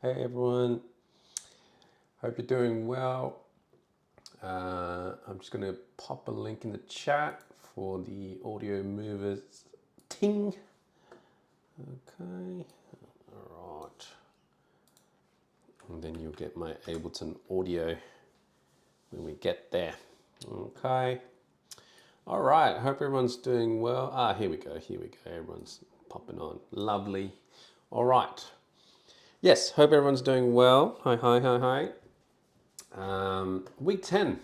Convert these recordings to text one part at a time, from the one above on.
Hey everyone, hope you're doing well. I'm just going to pop a link in the chat for the audio movers ting. Okay, all right. And then you'll get my Ableton audio when we get there. Okay. All right, hope everyone's doing well. Here we go. Everyone's popping on. Lovely. All right. Yes, hope everyone's doing well. Hi. Week 10.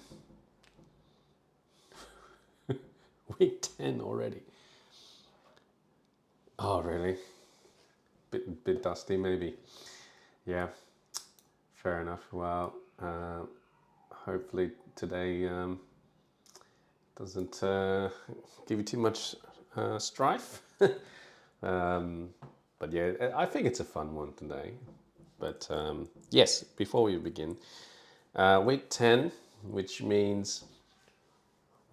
Week 10 already. Oh, really? Bit dusty, maybe. Yeah, fair enough. Well, hopefully today doesn't give you too much strife. um, but yeah, I think it's a fun one today. But yes, before we begin, week 10, which means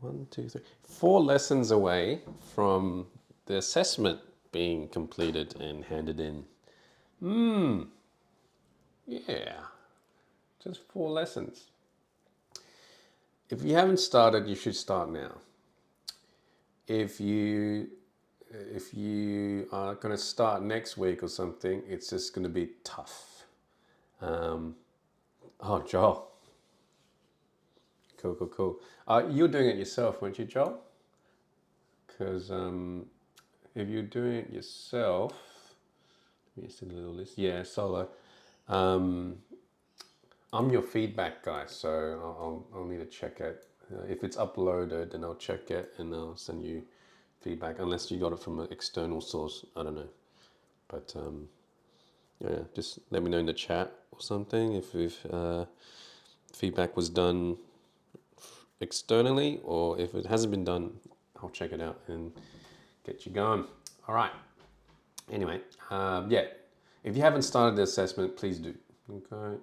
4 lessons away from the assessment being completed and handed in. Yeah, just 4 lessons. If you haven't started, you should start now. If you are going to start next week or something, it's just going to be tough. Oh, Joel, cool. You're doing it yourself, weren't you, Joel? Because if you're doing it yourself, let me see the little list. Yeah, solo. Um, I'm your feedback guy, so I'll need to check it. If it's uploaded, then I'll check it and I'll send you feedback. Unless you got it from an external source, I don't know. But yeah, just let me know in the chat or something if feedback was done externally, or if it hasn't been done, I'll check it out and get you going. All right. Anyway, yeah. If you haven't started the assessment, please do. Okay.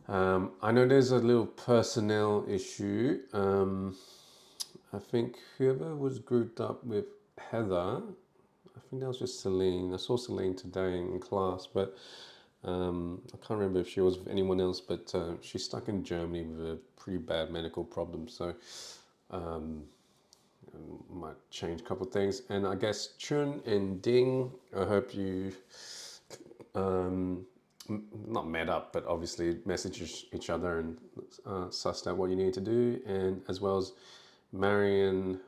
I know there's a little personnel issue. I think whoever was grouped up with Heather, I think that was just Celine. I saw Celine today in class, but I can't remember if she was with anyone else. But she's stuck in Germany with a pretty bad medical problem, so might change a couple of things. And I guess Chun and Ding, I hope you not met up, but obviously messaged each other and sussed out what you need to do, and as well as Marion,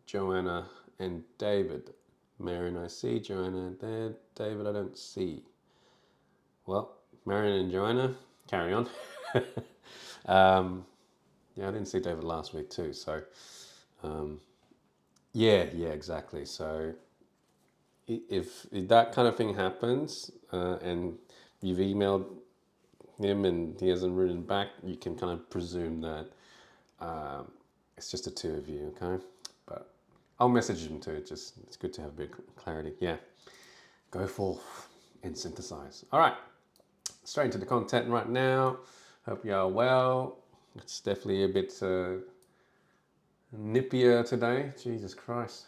Joanna, and David. Marion, I see. Joanna there. David, I don't see. Well, Marion and Joanna, carry on. Yeah, I didn't see David last week too. So, yeah, exactly. So, if that kind of thing happens and you've emailed him and he hasn't written back, you can kind of presume that it's just the two of you, okay? But I'll message him too. It's good to have a bit of clarity. Yeah, go forth and synthesize. All right, straight into the content right now. Hope you are well. It's definitely a bit nippier today. Jesus Christ.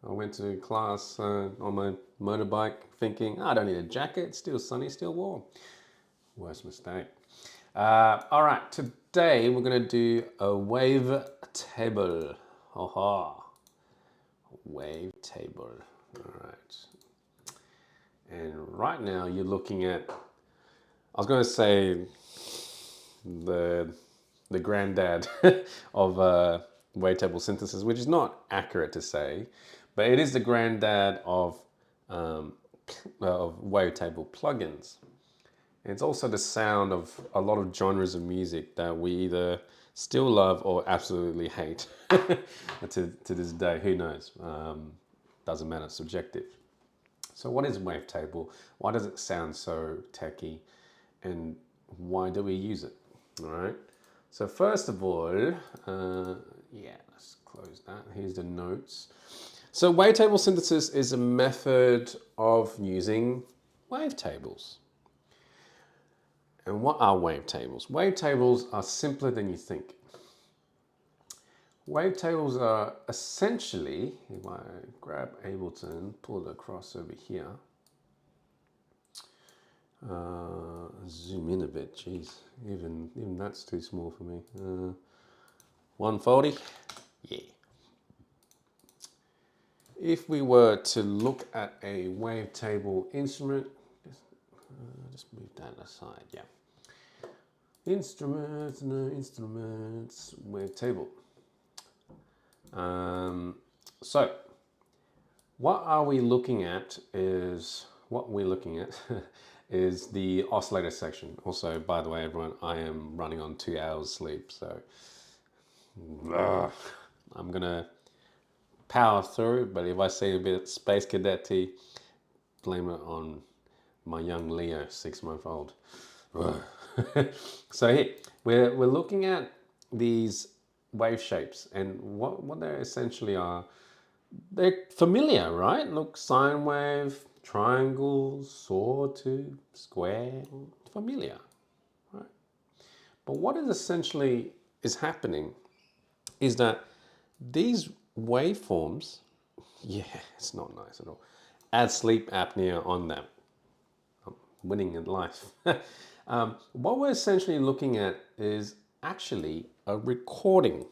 I went to class on my motorbike thinking, I don't need a jacket. It's still sunny, still warm. Worst mistake. All right, today we're going to do a wavetable. Aha. Wavetable. All right. And right now you're looking at, I was going to say the granddad of wavetable synthesis, which is not accurate to say, but it is the granddad of wavetable plugins. It's also the sound of a lot of genres of music that we either still love or absolutely hate to this day. Who knows? Doesn't matter, subjective. So what is Wavetable? Why does it sound so techy? And why do we use it? All right. So first of all, yeah, let's close that. Here's the notes. So wavetable synthesis is a method of using wavetables. And what are wavetables? Wavetables are simpler than you think. Wavetables are essentially, if I grab Ableton, pull it across over here, Zoom in a bit, jeez. Even that's too small for me. 140, yeah. If we were to look at a wavetable instrument, just move that aside, yeah. Instruments, no instruments, wavetable. So, what we're looking at is is the oscillator section. Also, by the way, everyone, I am running on 2 hours sleep, so I'm gonna power through. But if I say a bit space cadet-y, blame it on my young Leo, 6-month-old. So here we're looking at these wave shapes, and what they essentially are. They're familiar, right? Look, sine wave, triangle, sawtooth, square, familiar, right? But what is essentially is happening is that these waveforms, yeah, it's not nice at all, add sleep apnea on them. I'm winning in life. What we're essentially looking at is actually a recording,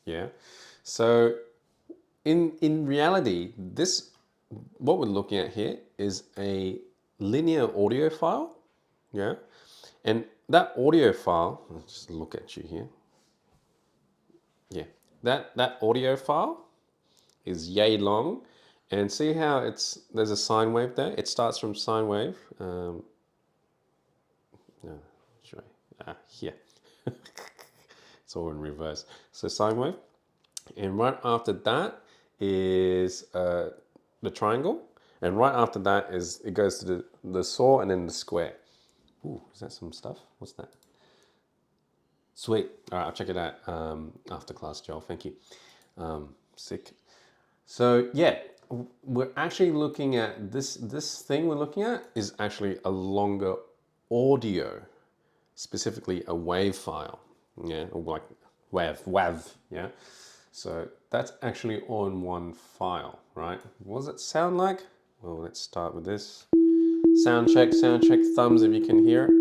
yeah? So in reality, what we're looking at here is a linear audio file, yeah, and that audio file. Let's just look at you here, yeah. That audio file is yay long, and see how there's a sine wave there. It starts from sine wave. No, here. It's all in reverse. So sine wave, and right after that is the triangle, and right after that it goes to the saw and then the square. Ooh, is that some stuff? What's that? Sweet. All right, I'll check it out after class, Joel. Thank you. Sick. So yeah, we're actually looking at this thing we're looking at is actually a longer audio, specifically a wave file. Yeah, or like WAV. Yeah. So that's actually all in one file, right? What does it sound like? Well, let's start with this. Sound check, thumbs if you can hear it.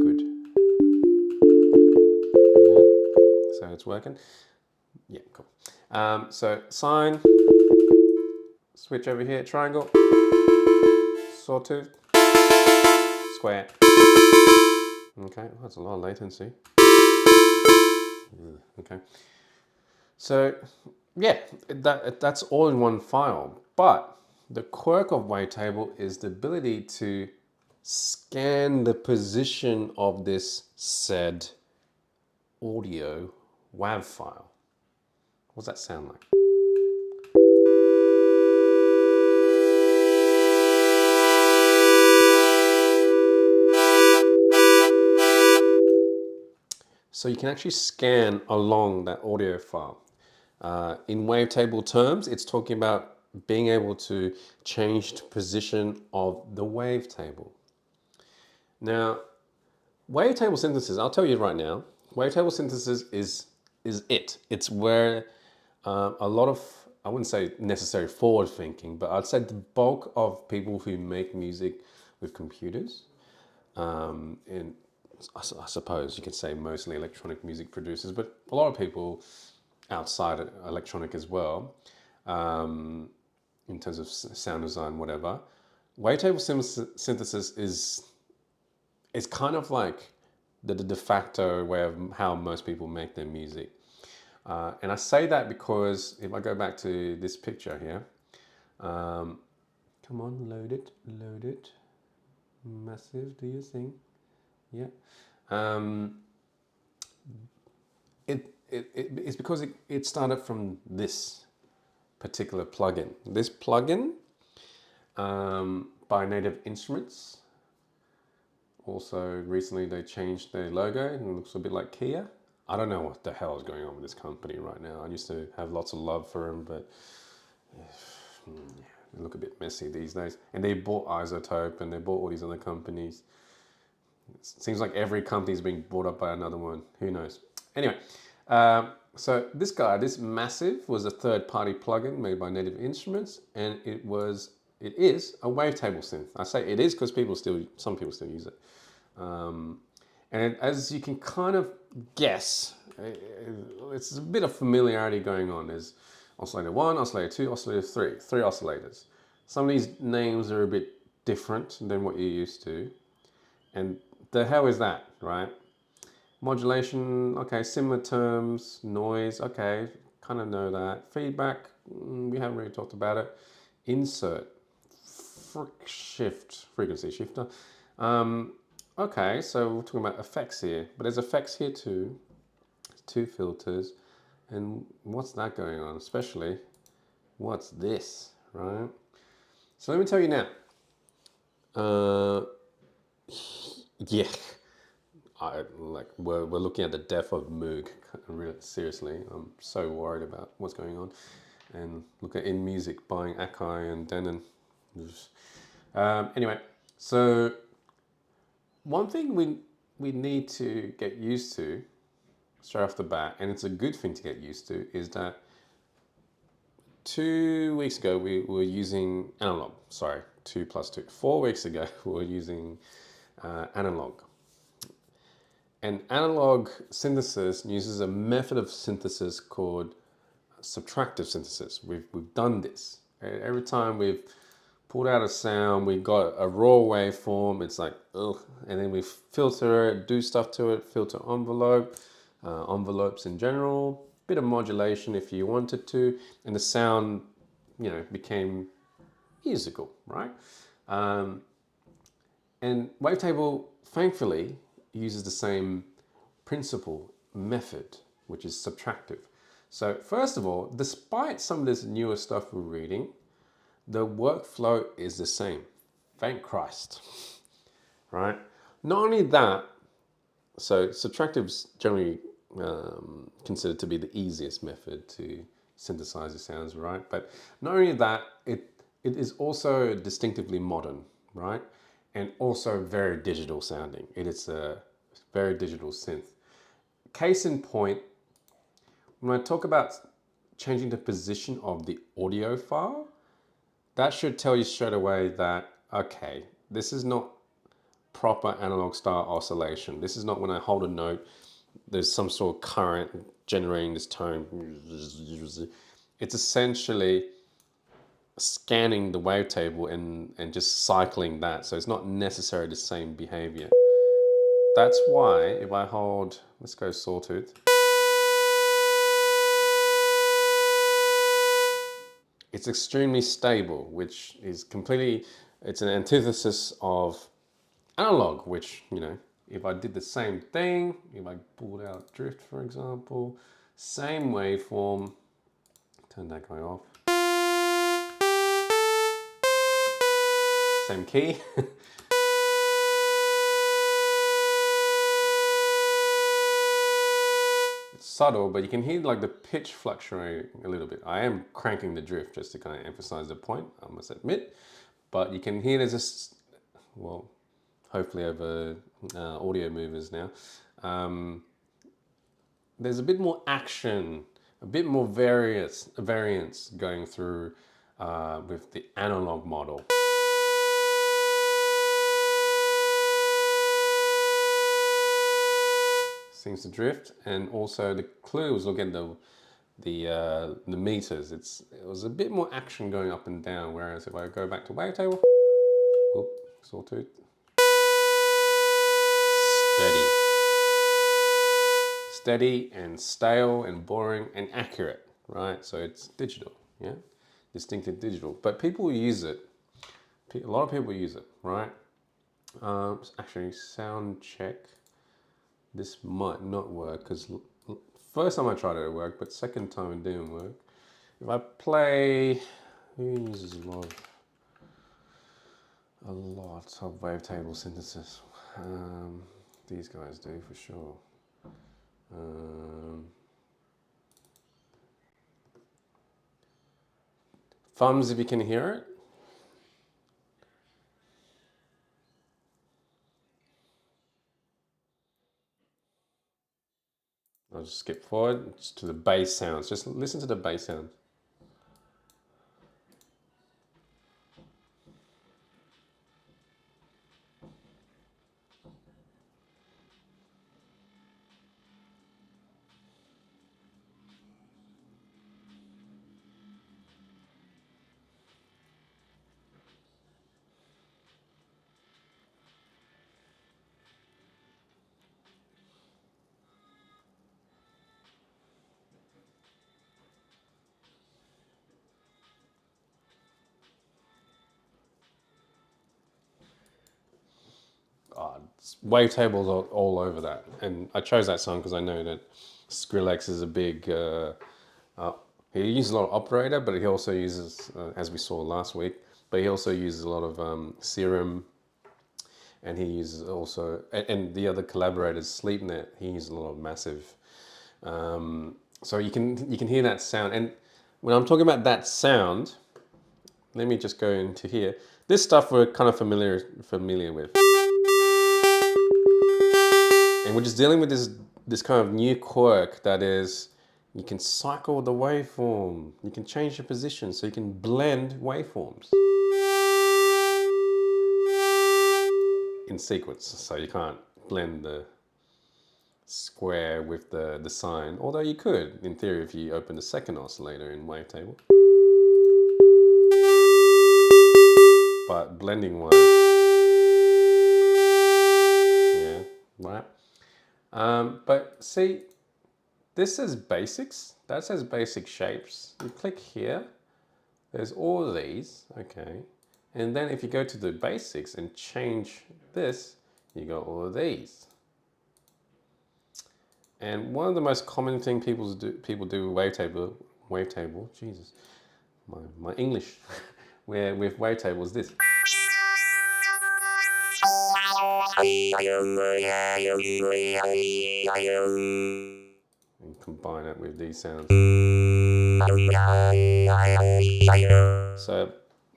Good. Yeah. So it's working. Yeah, cool. So sine, switch over here, triangle, sawtooth, square. Okay, well, that's a lot of latency. Okay. So yeah, that's all in one file. But the quirk of Wavetable is the ability to scan the position of this said audio WAV file. What does that sound like? So you can actually scan along that audio file. In wavetable terms, it's talking about being able to change the position of the wavetable. Now, wavetable synthesis, I'll tell you right now, wavetable synthesis is it. It's where a lot of, I wouldn't say necessarily forward thinking, but I'd say the bulk of people who make music with computers, and I suppose you could say mostly electronic music producers, but a lot of people outside of electronic as well, in terms of sound design, whatever. Wavetable synthesis is kind of like the de facto way of how most people make their music. And I say that because if I go back to this picture here, come on, load it. Massive, do your thing. Yeah. It's because it started from this particular plugin. This plugin by Native Instruments. Also, recently they changed their logo and it looks a bit like Kia. I don't know what the hell is going on with this company right now. I used to have lots of love for them, but they look a bit messy these days. And they bought Isotope and they bought all these other companies. It seems like every company is being bought up by another one. Who knows? Anyway, So this guy, this Massive, was a third-party plugin made by Native Instruments, and it is a Wavetable synth. I say it is because some people still use it. And as you can kind of guess, it's a bit of familiarity going on. There's oscillator 1, oscillator 2, oscillator 3 oscillators. Some of these names are a bit different than what you're used to. And the hell is that, right? Modulation, okay, similar terms. Noise, okay, kind of know that. Feedback, we haven't really talked about it. Insert, frequency shifter. Okay, so we're talking about effects here, but there's effects here too. There's 2 filters, and what's that going on? Especially, what's this, right? So let me tell you now. Yeah, we're looking at the death of Moog. Really, seriously, I'm so worried about what's going on. And look at In Music buying Akai and Denon. Anyway, so one thing we need to get used to straight off the bat, and it's a good thing to get used to, is that 2 weeks ago we were using analog. Sorry, 2 plus 2. 4 weeks ago we were using analog. And analog synthesis uses a method of synthesis called subtractive synthesis. We've done this. Every time we've pulled out a sound, we got a raw waveform, it's like, ugh, and then we filter it, do stuff to it, filter envelopes in general, bit of modulation if you wanted to, and the sound, became musical, right? And Wavetable, thankfully, uses the same principle, method, which is subtractive. So first of all, despite some of this newer stuff we're reading, the workflow is the same. Thank Christ, right? Not only that, so subtractive is generally considered to be the easiest method to synthesize the sounds, right? But not only that, it is also distinctively modern, right? And also very digital sounding. It is a very digital synth. Case in point, when I talk about changing the position of the audio file, that should tell you straight away that, okay, this is not proper analog style oscillation. This is not when I hold a note, there's some sort of current generating this tone. It's essentially scanning the wavetable and just cycling that. So it's not necessarily the same behavior. That's why if I hold, let's go sawtooth. It's extremely stable, which is it's an antithesis of analog, which, if I did the same thing, if I pulled out drift, for example, same waveform, turn that guy off, same key. It's subtle, but you can hear like the pitch fluctuating a little bit. I am cranking the drift just to kind of emphasize the point, I must admit, but you can hear there's this, well, hopefully over audio movers now, there's a bit more action, a bit more variance going through with the analog model. Seems to drift, and also the clues, look at the meters. It was a bit more action going up and down, whereas if I go back to Wavetable, sawtooth, steady and stale and boring and accurate, right? So it's digital, yeah, distinctive digital. But people use it. A lot of people use it, right? Actually, sound check. This might not work because first time I tried it worked, but second time it didn't work. If I play, who uses a lot of wavetable synthesis? These guys do for sure. Thumbs if you can hear it. I'll just skip forward just to the bass sounds. Just listen to the bass sounds. Wavetables all over that, and I chose that song because I know that Skrillex is a big. He uses a lot of operator, but he also uses, as we saw last week, but he also uses a lot of Serum, and he uses also, and the other collaborators, Sleepnet, he uses a lot of Massive. So you can hear that sound, and when I'm talking about that sound, let me just go into here. This stuff we're kind of familiar with. And we're just dealing with this kind of new quirk that is, you can cycle the waveform. You can change the position, so you can blend waveforms in sequence. So you can't blend the square with the sine, although you could, in theory, if you open the second oscillator in Wavetable. But blending wise, yeah, right. But see, this says basics, that says basic shapes. You click here, there's all of these, okay. And then if you go to the basics and change this, you got all of these. And one of the most common thing people do with Wavetable, Jesus, my English, where with Wavetable is this. And combine it with these sounds. So,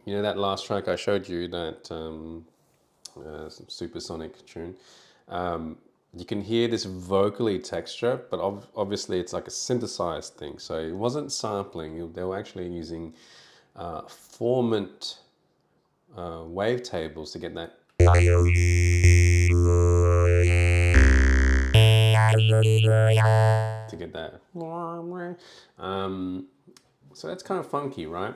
you know that last track I showed you, that supersonic tune, you can hear this vocally texture, but obviously it's like a synthesized thing. So it wasn't sampling, they were actually using formant wavetables to get that. So that's kind of funky, right?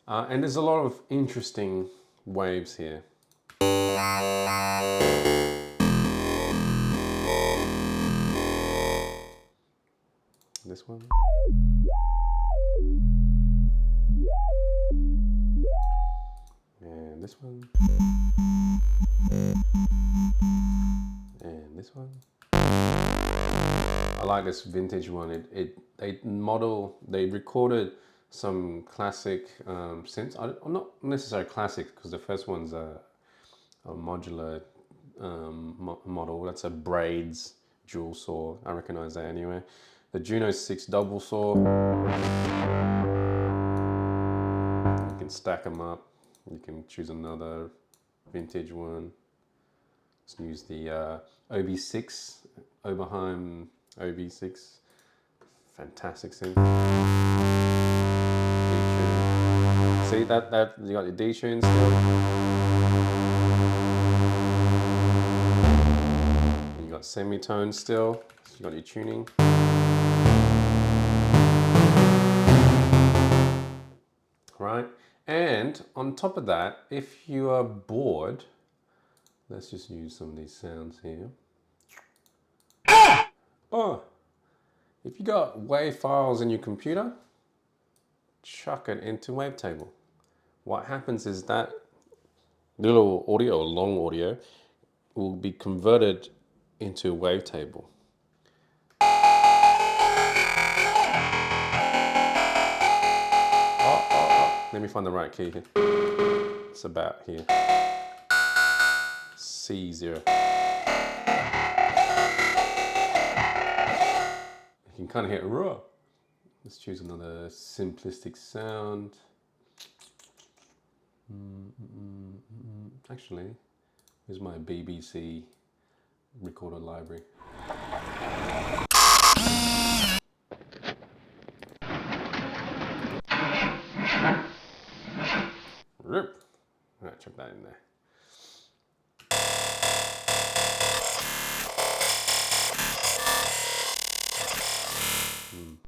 And there's a lot of interesting waves here. This one. And this one. And this one. I like this vintage one. They recorded some classic synths. I'm not necessarily classic, because the first one's a modular model. That's a Braids dual saw. I recognize that anyway. The Juno 6 double saw. You can stack them up. You can choose another vintage one. Let's use the OB6, Oberheim OB6. Fantastic synth. D-tune. See that you got your D-tune still. You got semitone still. So you got your tuning. Right, and on top of that, if you are bored, let's just use some of these sounds here. Oh, if you got WAV files in your computer, chuck it into Wavetable. What happens is that little audio, or long audio, will be converted into Wavetable. Let me find the right key here. It's about here. C0. You can kind of hear it raw. Let's choose another simplistic sound. Actually, here's my BBC recorder library. Right, chuck that in there.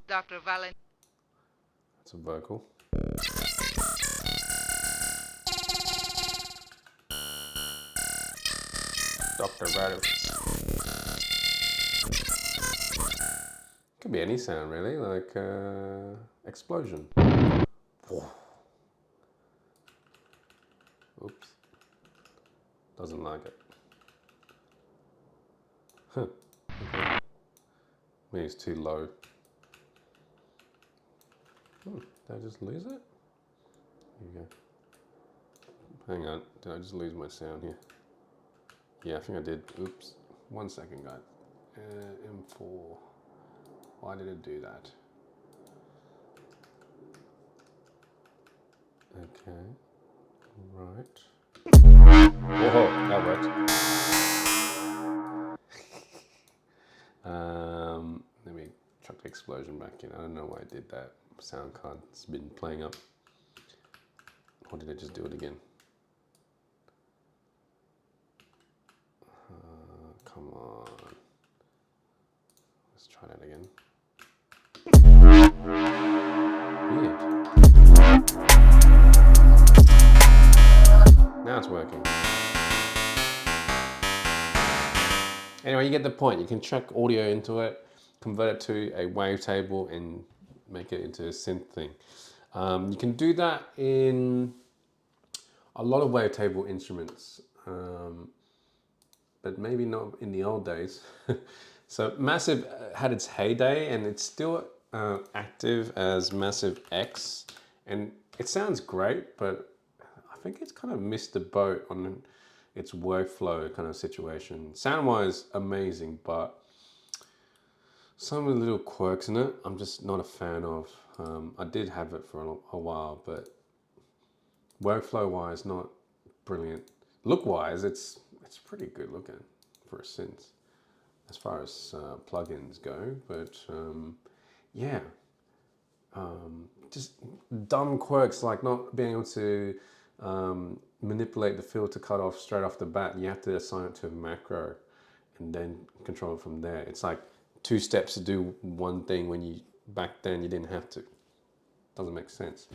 Dr. Valentine. That's a vocal. Dr. Valentine. Could be any sound really, like explosion. Oops. Doesn't like it. Huh. Okay. Maybe it's too low. Did I just lose it? Here you go. Hang on. Did I just lose my sound here? Yeah, I think I did. Oops. 1 second, guys. M4. Why did it do that? Okay. Right. Whoa, that worked. Let me chuck the explosion back in. I don't know why I did that. Sound card's been playing up. Or did I just do it again? Come on. Let's try that again. Weird. Now it's working. Anyway, you get the point. You can chuck audio into it, convert it to a wavetable, and make it into a synth thing. You can do that in a lot of wavetable instruments, but maybe not in the old days. So Massive had its heyday, and it's still active as Massive X, and it sounds great, but I think it's kind of missed the boat on its workflow kind of situation. Sound-wise, amazing, but some of the little quirks in it, I'm just not a fan of. I did have it for a while, but workflow-wise, not brilliant. Look-wise, it's pretty good looking for a synth, as far as plugins go. But yeah, just dumb quirks like not being able to manipulate the filter cutoff straight off the bat. You have to assign it to a macro and then control it from there. It's like 2 steps to do one thing when you back then you didn't have to. Doesn't make sense.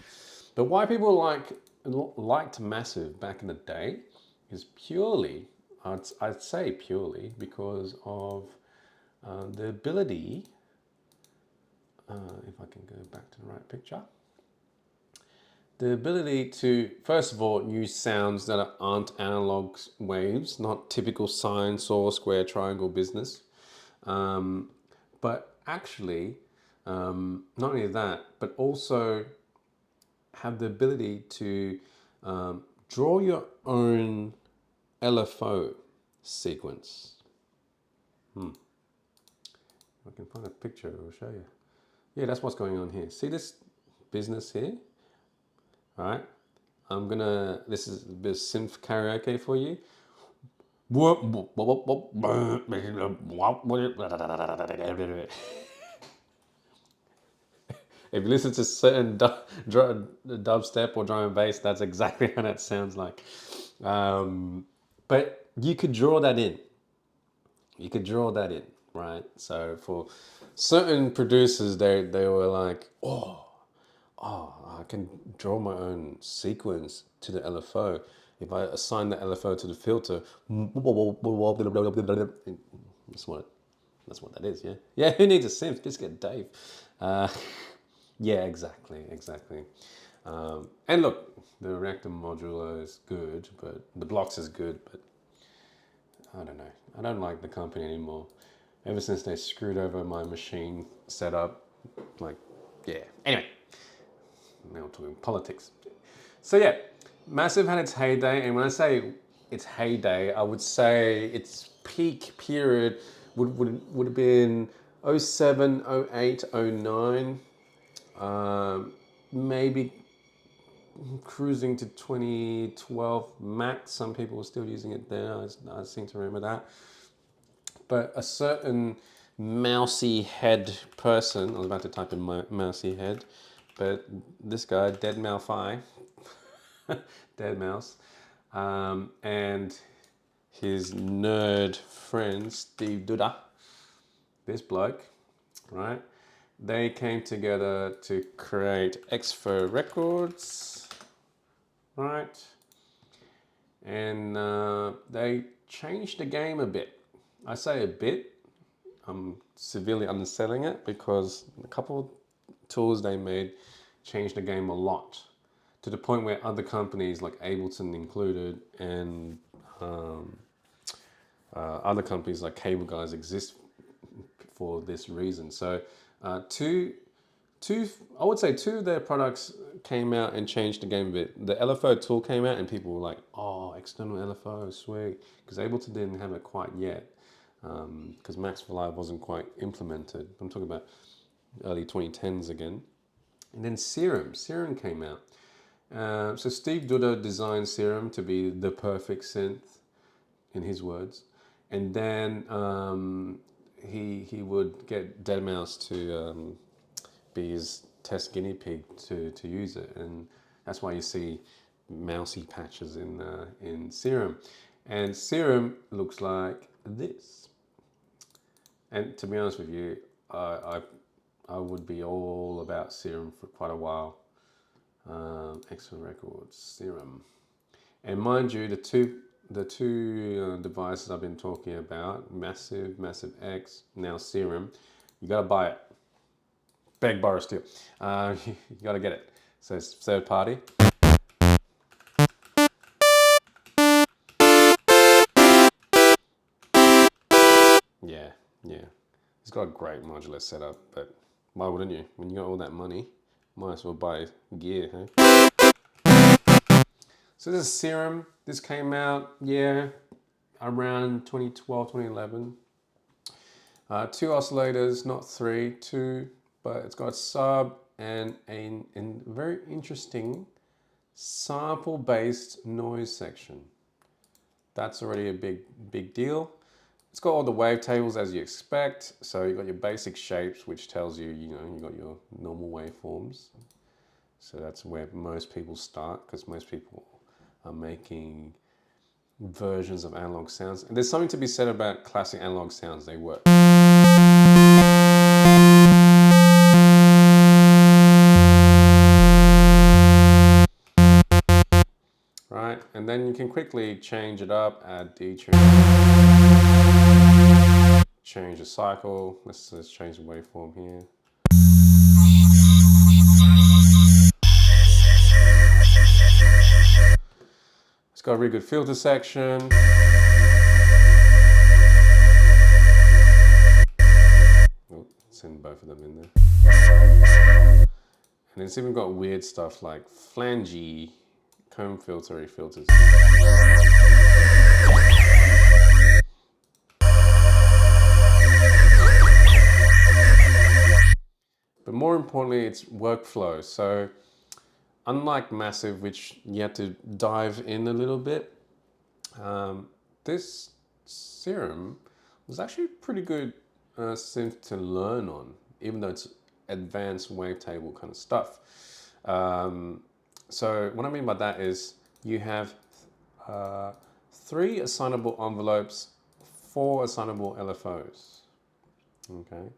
But why people liked Massive back in the day is purely, I'd say purely because of the ability. If I can go back to the right picture. The ability to, first of all, use sounds that aren't analog waves, not typical sine, saw, square, triangle business. But actually, not only that, but also have the ability to draw your own LFO sequence. If I can find a picture, it will show you. Yeah, that's what's going on here. See this business here? All right. This is a bit of synth karaoke for you. If you listen to certain dubstep or drum and bass, that's exactly how that sounds like. But you could draw that in. You could draw that in, right? So for certain producers, they were like, I can draw my own sequence to the LFO. If I assign the LFO to the filter, that's what that is. Yeah, yeah. Who needs a synth? Just get Dave. Yeah, exactly. And look, the reactor modular is good, but the blocks is good, but I don't know. I don't like the company anymore. Ever since they screwed over my machine setup, like, yeah. Anyway, now we're talking politics. So yeah, Massive had its heyday, and when I say its heyday, I would say its peak period would have been 07, 08, 09, maybe cruising to 2012 max. Some people were still using it there. I seem to remember that. But a certain mousy head person, I was about to type in mousy head, but this guy, Dead Mouse Eye, Dead Mouse, and his nerd friend Steve Duda, this bloke, right? They came together to create Expo Records, right? And they changed the game a bit. I say a bit, I'm severely underselling it because a couple of tools they made changed the game a lot, to the point where other companies like Ableton included and other companies like Cable Guys exist for this reason. So I would say two of their products came out and changed the game a bit. The LFO tool came out and people were like, oh, external LFO, sweet. Because Ableton didn't have it quite yet. Because Max for Live wasn't quite implemented. I'm talking about early 2010s again. And then Serum came out. So Steve Duda designed Serum to be the perfect synth, in his words. And then he would get Deadmau5 to be his test guinea pig to use it, and that's why you see mousy patches in Serum. And Serum looks like this. And to be honest with you, I would be all about Serum for quite a while. Excellent Records, Serum. And mind you, the two devices I've been talking about, Massive X, now Serum, you gotta buy it. Beg, borrow, steal. You gotta get it. So it's third party. Yeah. It's got a great modular setup, but why wouldn't you? When you got all that money, might as well buy gear, huh? So this is Serum. This came out, around 2012, 2011. Two oscillators, not three, two, but it's got a sub and a very interesting sample-based noise section. That's already a big deal. It's got all the wavetables as you expect. So you've got your basic shapes, which tells you, you got your normal waveforms. So that's where most people start, because most people are making versions of analog sounds. And there's something to be said about classic analog sounds. They work. Right, and then you can quickly change it up, add detune, change the cycle. Let's change the waveform here. It's got a really good filter section. Oh, send both of them in there. And it's even got weird stuff like flangey comb filtery filters. But more importantly, it's workflow. So unlike Massive, which you have to dive in a little bit, this Serum was actually pretty good synth to learn on, even though it's advanced wavetable kind of stuff. So what I mean by that is you have 3 assignable envelopes, 4 assignable LFOs. Okay.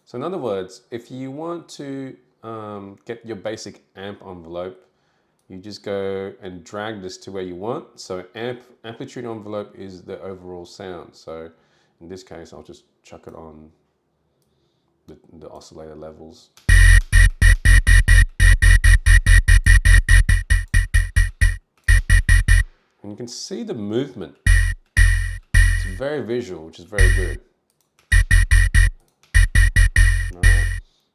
So in other words, if you want to get your basic amp envelope, you just go and drag this to where you want. So amplitude envelope is the overall sound. So in this case, I'll just chuck it on the oscillator levels. And you can see the movement. It's very visual, which is very good. Right.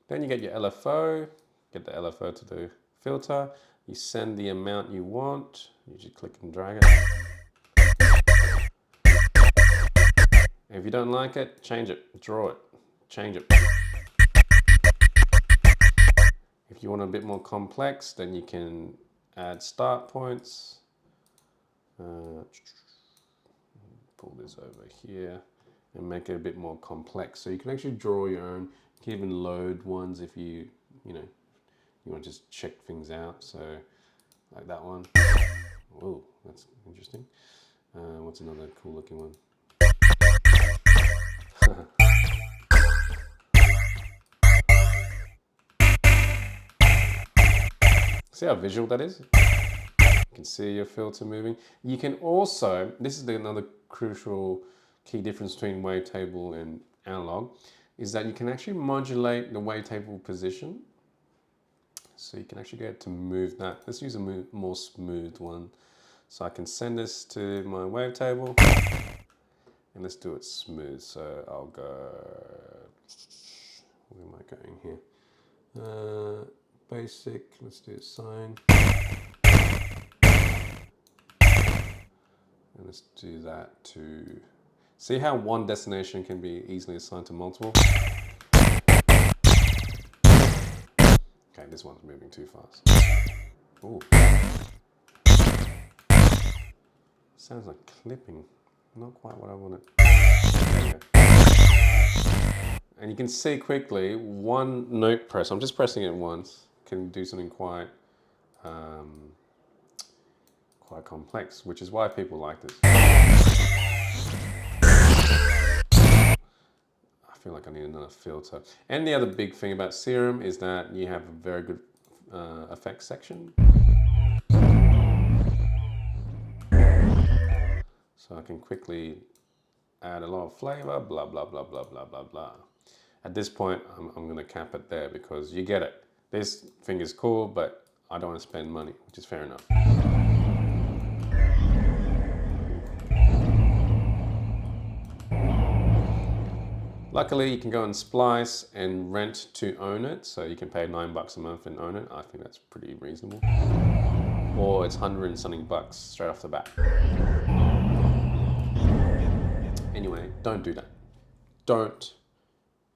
Then you get your LFO, get the LFO to the filter. You send the amount you want. You just click and drag it. And if you don't like it, change it, draw it, change it. If you want a bit more complex, then you can add start points. Pull this over here and make it a bit more complex. So you can actually draw your own. You can even load ones if you want to just check things out. So like that one. Oh, that's interesting. interesting. What's another cool looking one? See how visual that is? You can see your filter moving. You can also, this is another crucial key difference between wavetable and analog, is that you can actually modulate the wavetable position. So you can actually get it to move that. Let's use a more smooth one. So I can send this to my wavetable and let's do it smooth. So I'll go, where am I going here? Basic, let's do sine. And let's do that to, see how one destination can be easily assigned to multiple? Okay, this one's moving too fast. Ooh. Sounds like clipping. Not quite what I wanted. Okay. And you can see quickly, one note press, I'm just pressing it once, can do something quite complex, which is why people like this. I feel like I need another filter. And the other big thing about Serum is that you have a very good effects section. So I can quickly add a lot of flavor, blah, blah, blah, blah, blah, blah, blah. At this point, I'm gonna cap it there because you get it. This thing is cool, but I don't want to spend money, which is fair enough. Luckily, you can go and splice and rent to own it. So you can pay $9 a month and own it. I think that's pretty reasonable. Or it's 100 and something bucks straight off the bat. Anyway, don't do that. Don't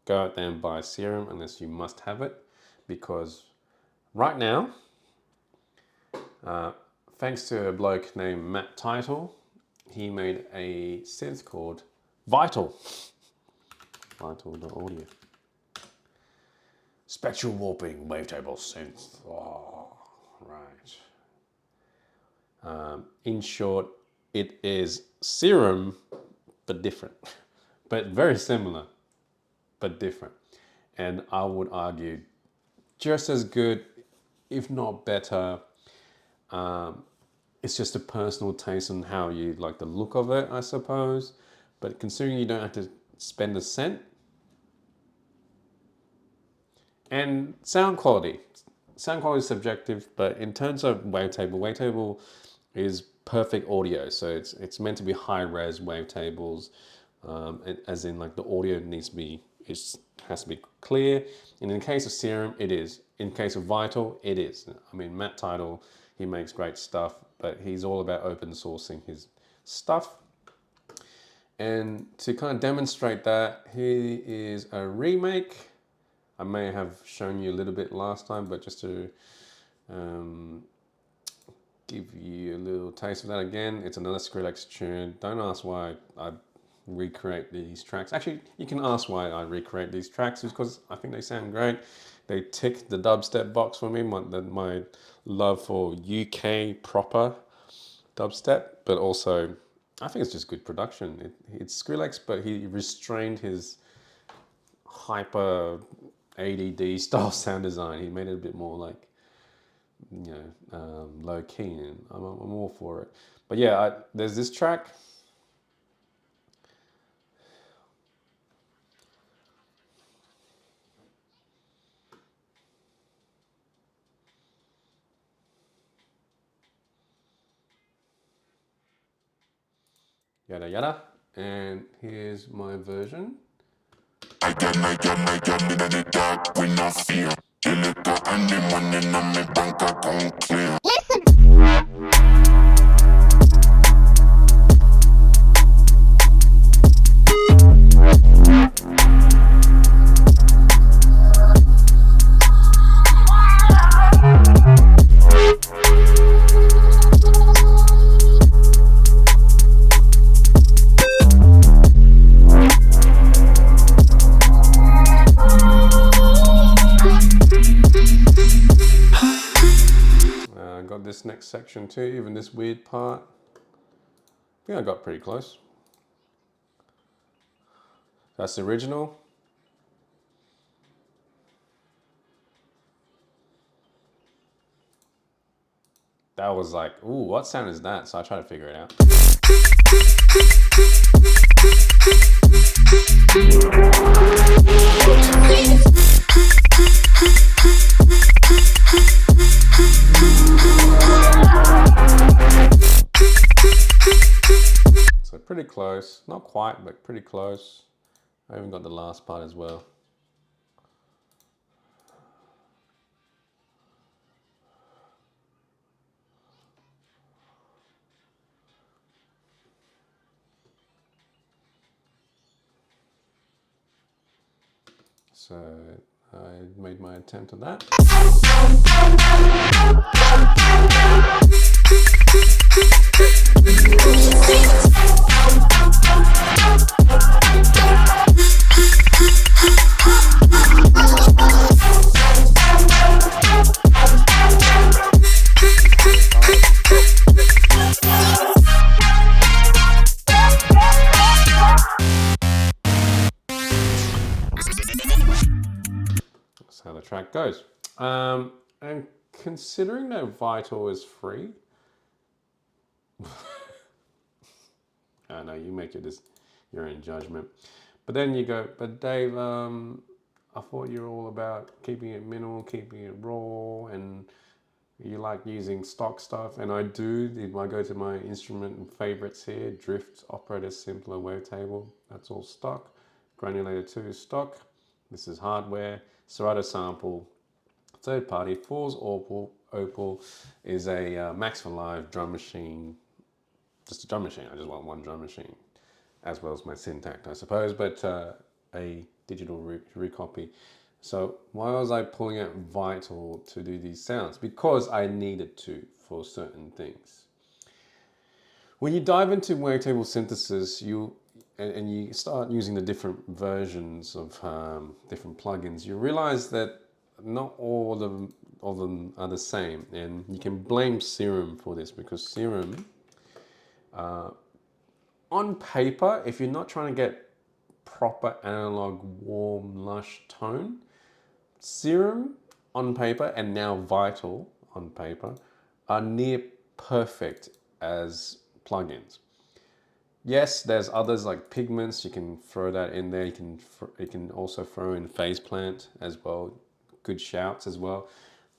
go out there and buy Serum unless you must have it. Because right now, thanks to a bloke named Matt Title, he made a synth called Vital. Vital.audio. Spectral warping wavetable synth. Oh, right. In short, it is Serum, but different. But very similar, but different. And I would argue just as good, if not better. It's just a personal taste on how you like the look of it, I suppose. But considering you don't have to spend a cent. And sound quality. Sound quality is subjective, but in terms of Wavetable is perfect audio. So it's meant to be high res wavetables, as in like the audio needs to be, has to be clear. And in the case of Serum, it is. In case of Vital, it is. I mean, Matt Title, he makes great stuff, but he's all about open sourcing his stuff. And to kind of demonstrate that, here is a remake. I may have shown you a little bit last time, but just to give you a little taste of that again, it's another Skrillex tune. Don't ask why I recreate these tracks. Actually, you can ask why I recreate these tracks, because I think they sound great. They tick the dubstep box for me, my love for UK proper dubstep, but also I think it's just good production. It's Skrillex, but he restrained his hyper ADD style sound design. He made it a bit more like, low key, and I'm all for it. But yeah, there's this track. Yada yada, and here's my version. I got in the dark with no fear. The liquor and the money in my bank account clear. Got this next section too, even this weird part. think I got pretty close. That's the original. That was like, ooh, what sound is that? So I tried to figure it out. So pretty close. Not quite, but pretty close. I even got the last part as well. So I made my attempt at that. That's how the track goes. And considering that Vital is free, I know you make your own judgment. But then you go, but Dave, I thought you were all about keeping it minimal, keeping it raw, and you like using stock stuff. And I do. If I go to my instrument and favorites here, Drift, Operator, Simpler, Wavetable, that's all stock. Granulator 2 is stock. This is hardware. Serato sample, third party. Fours Opal is a Max for Live drum machine. Just a drum machine. I just want one drum machine, as well as my Syntact, I suppose, but a digital recopy. So why was I pulling out Vital to do these sounds? Because I needed to for certain things. When you dive into Wavetable synthesis, and you start using the different versions of different plugins, you realize that not all of them are the same, and you can blame Serum for this, because Serum, on paper, if you're not trying to get proper analog, warm, lush tone, Serum on paper and now Vital on paper are near perfect as plugins. Yes, there's others like Pigments, you can throw that in there. You can also throw in Phase Plant as well. Good shouts as well.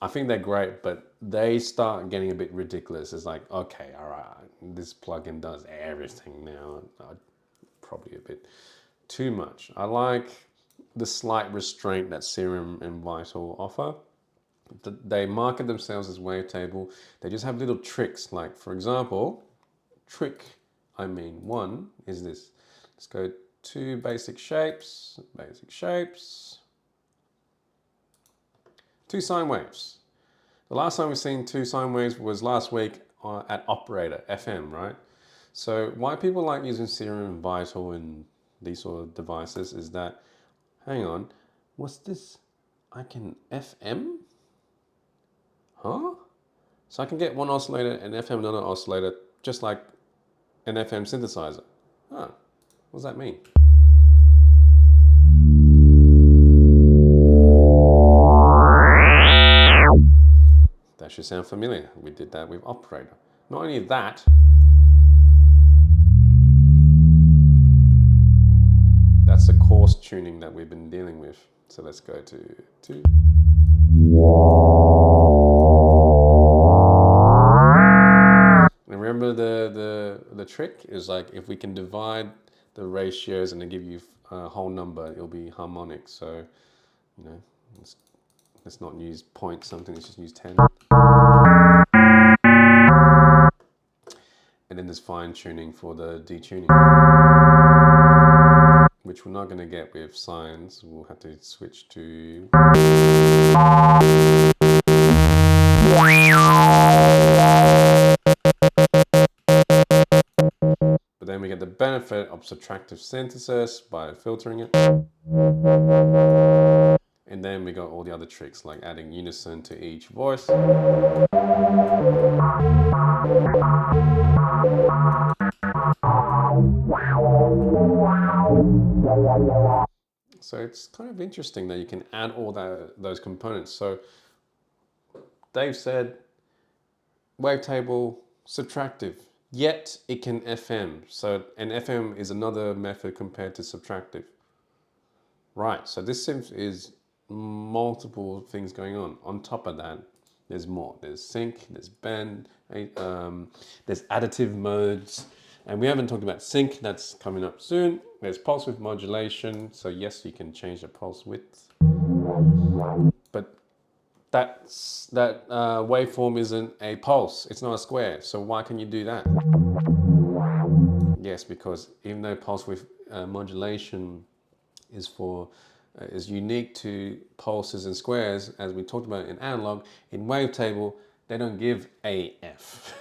I think they're great, but they start getting a bit ridiculous. It's like, okay, all right, this plugin does everything now. Probably a bit too much. I like the slight restraint that Serum and Vital offer. They market themselves as Wavetable. They just have little tricks. Like, for example, one is this. Let's go to basic shapes, two sine waves. The last time we've seen two sine waves was last week at Operator, FM, right? So why people like using Serum and Vital and these sort of devices is that, hang on, what's this? I can FM? Huh? So I can get one oscillator and FM another oscillator, just like an FM synthesizer. Huh, what does that mean? That should sound familiar. We did that with Operator. Not only that, that's the coarse tuning that we've been dealing with. So let's go to 2. And remember the trick is, like, if we can divide the ratios and they give you a whole number, it'll be harmonic. So, you know, let's not use point something, let's just use 10. And then there's fine tuning for the detuning, which we're not going to get with sines. We'll have to switch to. But then we get the benefit of subtractive synthesis by filtering it. And then we got all the other tricks, like adding unison to each voice. So it's kind of interesting that you can add all those components. So Dave said Wavetable subtractive, yet it can FM. So an FM is another method compared to subtractive. Right, so this is multiple things going on. On top of that, there's more. There's sync, there's bend, there's additive modes. And we haven't talked about sync, that's coming up soon. There's pulse width modulation. So yes, you can change the pulse width. But that waveform isn't a pulse, it's not a square. So why can you do that? Yes, because even though pulse width modulation is unique to pulses and squares, as we talked about in analog, in Wavetable, they don't give AF.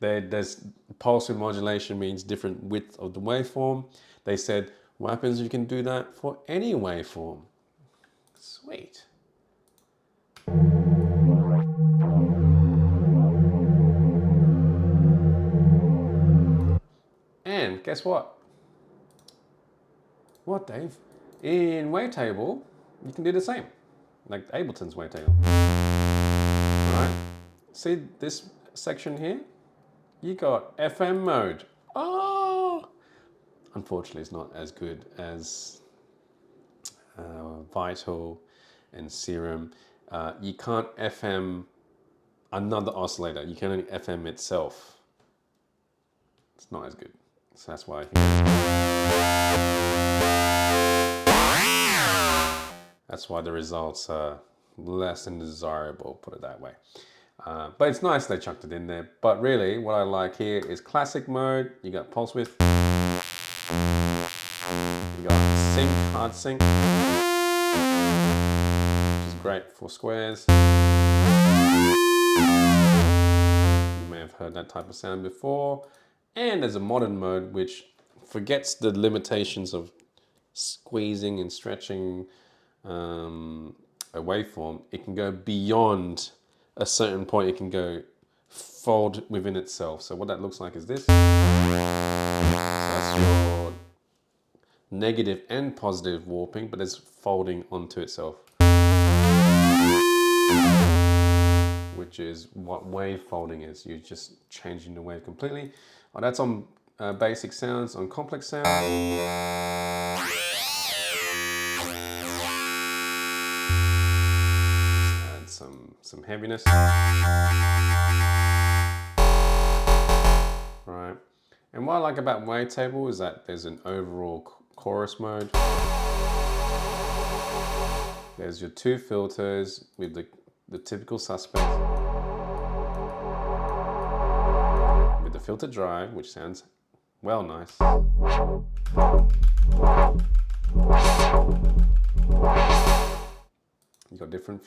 There's pulse width modulation means different width of the waveform. They said, what happens if you can do that for any waveform? Sweet. And guess what? What, Dave? In Wavetable, you can do the same, like Ableton's Wavetable. All right. See this section here? You got FM mode. Oh! Unfortunately, it's not as good as Vital and Serum. You can't FM another oscillator. You can only FM itself. It's not as good. So that's why I think that's why the results are less than desirable, put it that way. But it's nice they chucked it in there. But really, what I like here is classic mode. You got pulse width. You got sync, hard sync, which is great for squares. You may have heard that type of sound before. And there's a modern mode which forgets the limitations of squeezing and stretching a waveform. It can go beyond a certain point. It can go fold within itself. So what that looks like is this. That's your negative and positive warping, but it's folding onto itself, which is what wave folding is. You're just changing the wave completely. Oh, that's on basic sounds. On complex sounds, add some heaviness. Right. And what I like about Wavetable is that there's an overall chorus mode. There's your two filters with the typical suspects. With the filter drive, which sounds well nice. You've got different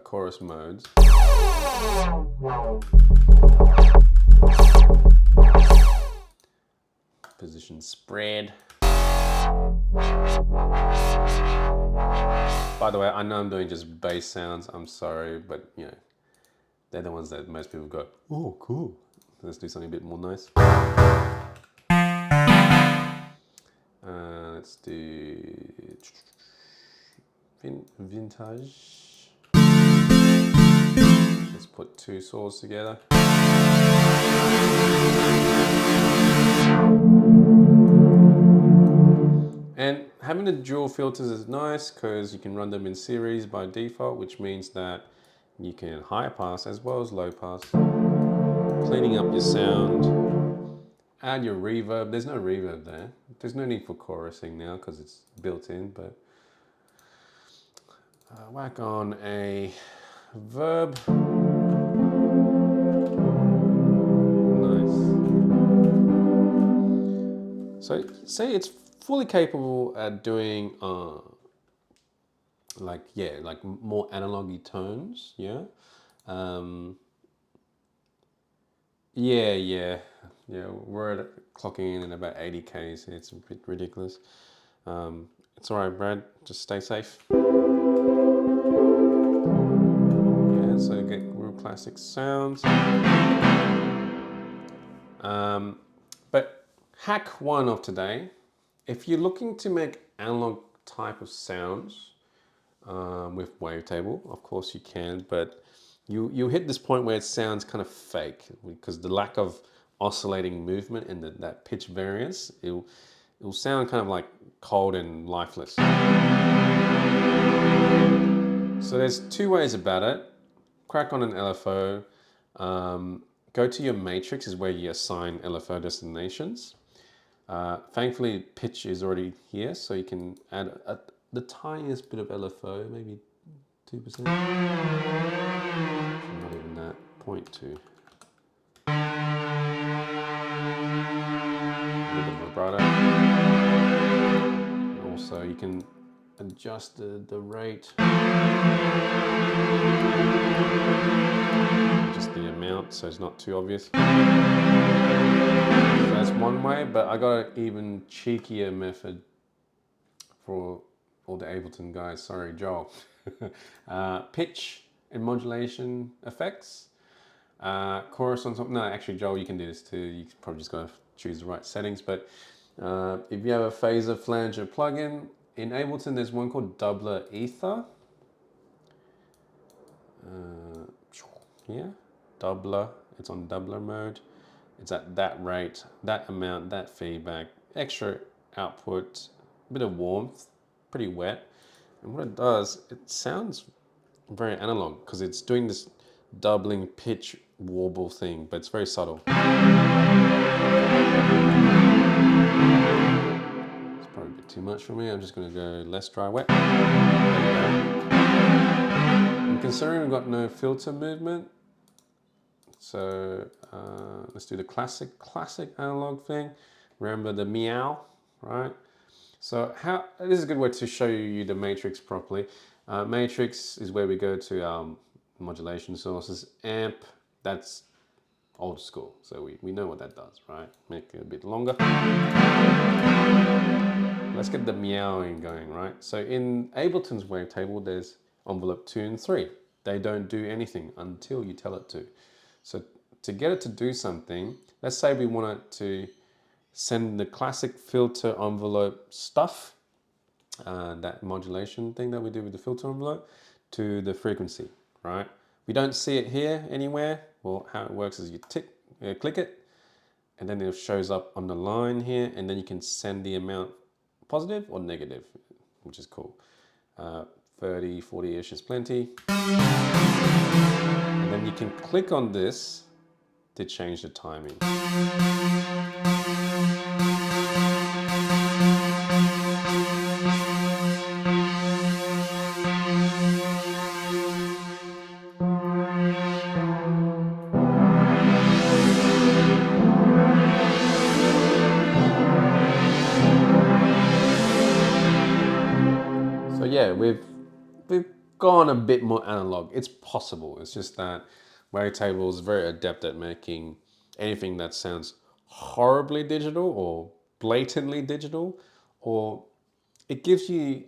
chorus modes. Position spread. By the way, I know I'm doing just bass sounds. I'm sorry, but you know, they're the ones that most people go, oh, cool. Let's do something a bit more nice. Let's do vintage. Let's put two saws together. And having the dual filters is nice because you can run them in series by default, which means that you can high pass as well as low pass. Cleaning up your sound. Add your reverb. There's no reverb there. There's no need for chorusing now because it's built in, but whack on a verb. Nice. So say it's fully capable at doing like more analog-y tones, yeah. Yeah, we're clocking in at about 80 Ks. It's a bit ridiculous. It's all right, Brad. Just stay safe. Yeah, so you get real classic sounds. But hack one of today if you're looking to make analog type of sounds with Wavetable, of course you can, but you hit this point where it sounds kind of fake because the lack of oscillating movement and that pitch variance, it'll sound kind of like cold and lifeless. So there's two ways about it. Crack on an LFO. Go to your matrix is where you assign LFO destinations. Thankfully, pitch is already here, so you can add the tiniest bit of LFO, maybe 2%. Not even that, 0.2. A little bit of vibrato. And also, you can adjust the rate. Just the amount, so it's not too obvious. So that's one way, but I got an even cheekier method for all the Ableton guys. Sorry, Joel. Pitch and modulation effects. Chorus on top. No, actually, Joel, you can do this too. You probably just got to choose the right settings. But if you have a phaser flanger plugin in Ableton, there's one called Doubler Ether. Yeah, doubler. It's on doubler mode. It's at that rate, that amount, that feedback, extra output, a bit of warmth, pretty wet. And what it does, it sounds very analog because it's doing this doubling pitch warble thing, but it's very subtle. It's probably a bit too much for me. I'm just going to go less dry wet. And considering we've got no filter movement, so let's do the classic analog thing. Remember the meow, right? So this is a good way to show you the matrix properly. Matrix is where we go to our modulation sources. Amp, that's old school, so we know what that does, right? Make it a bit longer. Let's get the meowing going, right? So in Ableton's Wavetable, there's envelope 2 and 3. They don't do anything until you tell it to. So to get it to do something, let's say we want it to send the classic filter envelope stuff, that modulation thing that we do with the filter envelope, to the frequency, right? We don't see it here anywhere. Well, how it works is you click it, and then it shows up on the line here, and then you can send the amount positive or negative, which is cool. 30, 40-ish is plenty. And then you can click on this to change the timing. So yeah, we've gone a bit more analog. It's possible. It's just that Wavetable is very adept at making anything that sounds horribly digital or blatantly digital, or it gives you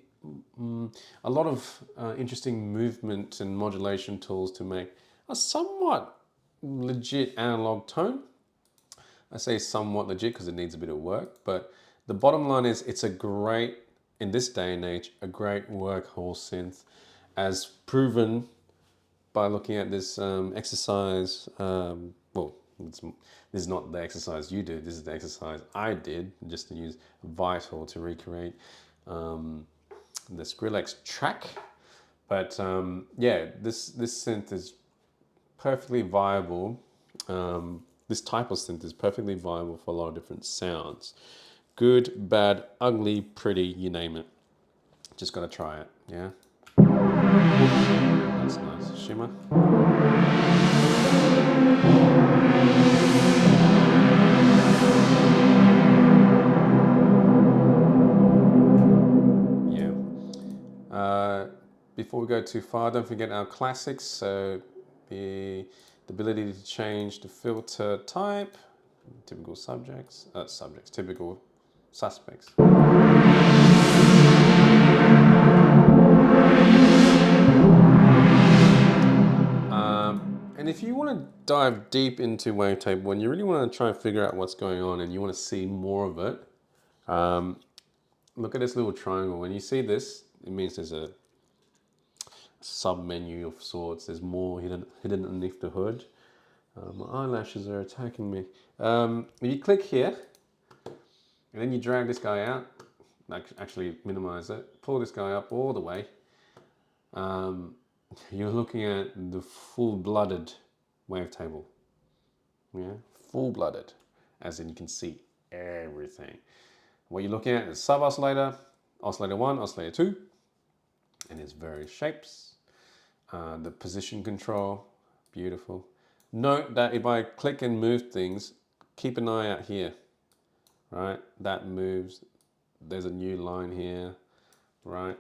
a lot of interesting movement and modulation tools to make a somewhat legit analog tone. I say somewhat legit because it needs a bit of work, but the bottom line is it's a great, in this day and age, a great workhorse synth, as proven by looking at this exercise. Well, this is not the exercise you did, this is the exercise I did, just to use Vital to recreate the Skrillex track. But yeah, this synth is perfectly viable. This type of synth is perfectly viable for a lot of different sounds. Good, bad, ugly, pretty, you name it. Just gotta try it, yeah? That's nice. Shimmer. Yeah. Before we go too far, don't forget our classics. So the ability to change the filter type, typical typical suspects. And if you want to dive deep into Wavetable and you really want to try and figure out what's going on and you want to see more of it, look at this little triangle. When you see this, it means there's a sub menu of sorts. There's more hidden underneath the hood. My eyelashes are attacking me. You click here, and then you drag this guy out. Actually, minimize it. Pull this guy up all the way. You're looking at the full-blooded wavetable. Yeah, full-blooded, as in you can see everything. What you're looking at is sub-oscillator, oscillator 1, oscillator 2, and its various shapes. The position control, beautiful. Note that if I click and move things, keep an eye out here, right? That moves. There's a new line here, right?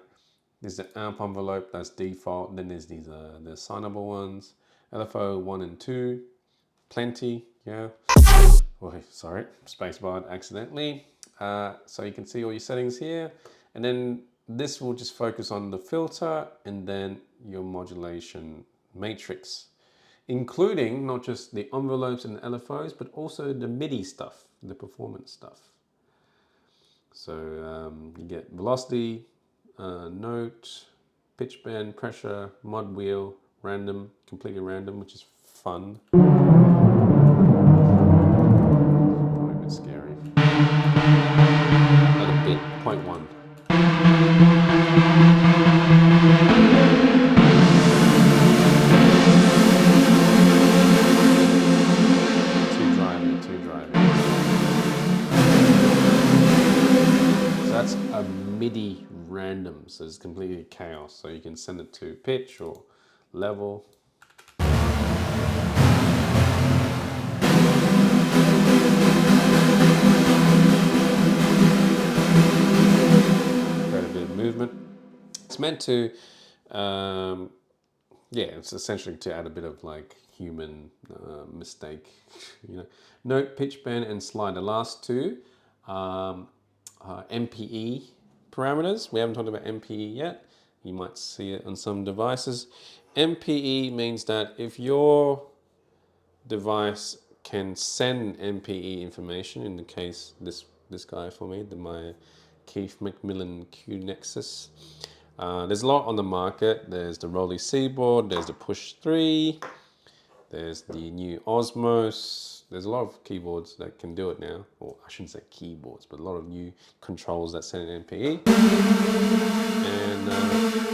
There's the amp envelope, that's default. Then there's these the assignable ones. LFO 1 and 2, plenty, yeah. Oh, sorry, spacebar accidentally. So you can see all your settings here. And then this will just focus on the filter and then your modulation matrix, including not just the envelopes and the LFOs, but also the MIDI stuff, the performance stuff. So you get velocity, note, pitch bend, pressure, mod wheel, random, completely random, which is fun. Probably a bit scary. Another bit, 0.1. Too driving. So that's a MIDI random, so it's completely chaos. So you can send it to pitch or level. Quite a bit of movement. It's meant to, yeah, it's essentially to add a bit of like human mistake, you know. Note, pitch bend, and slide. The last two MPE parameters. We haven't talked about MPE yet. You might see it on some devices. MPE means that if your device can send MPE information, in the case this guy for me, my Keith McMillan Q Nexus. There's a lot on the market. There's the Rolly Seaboard, there's the Push 3, there's the new Osmos. There's a lot of keyboards that can do it now. Or I shouldn't say keyboards, but a lot of new controls that send an MPE. And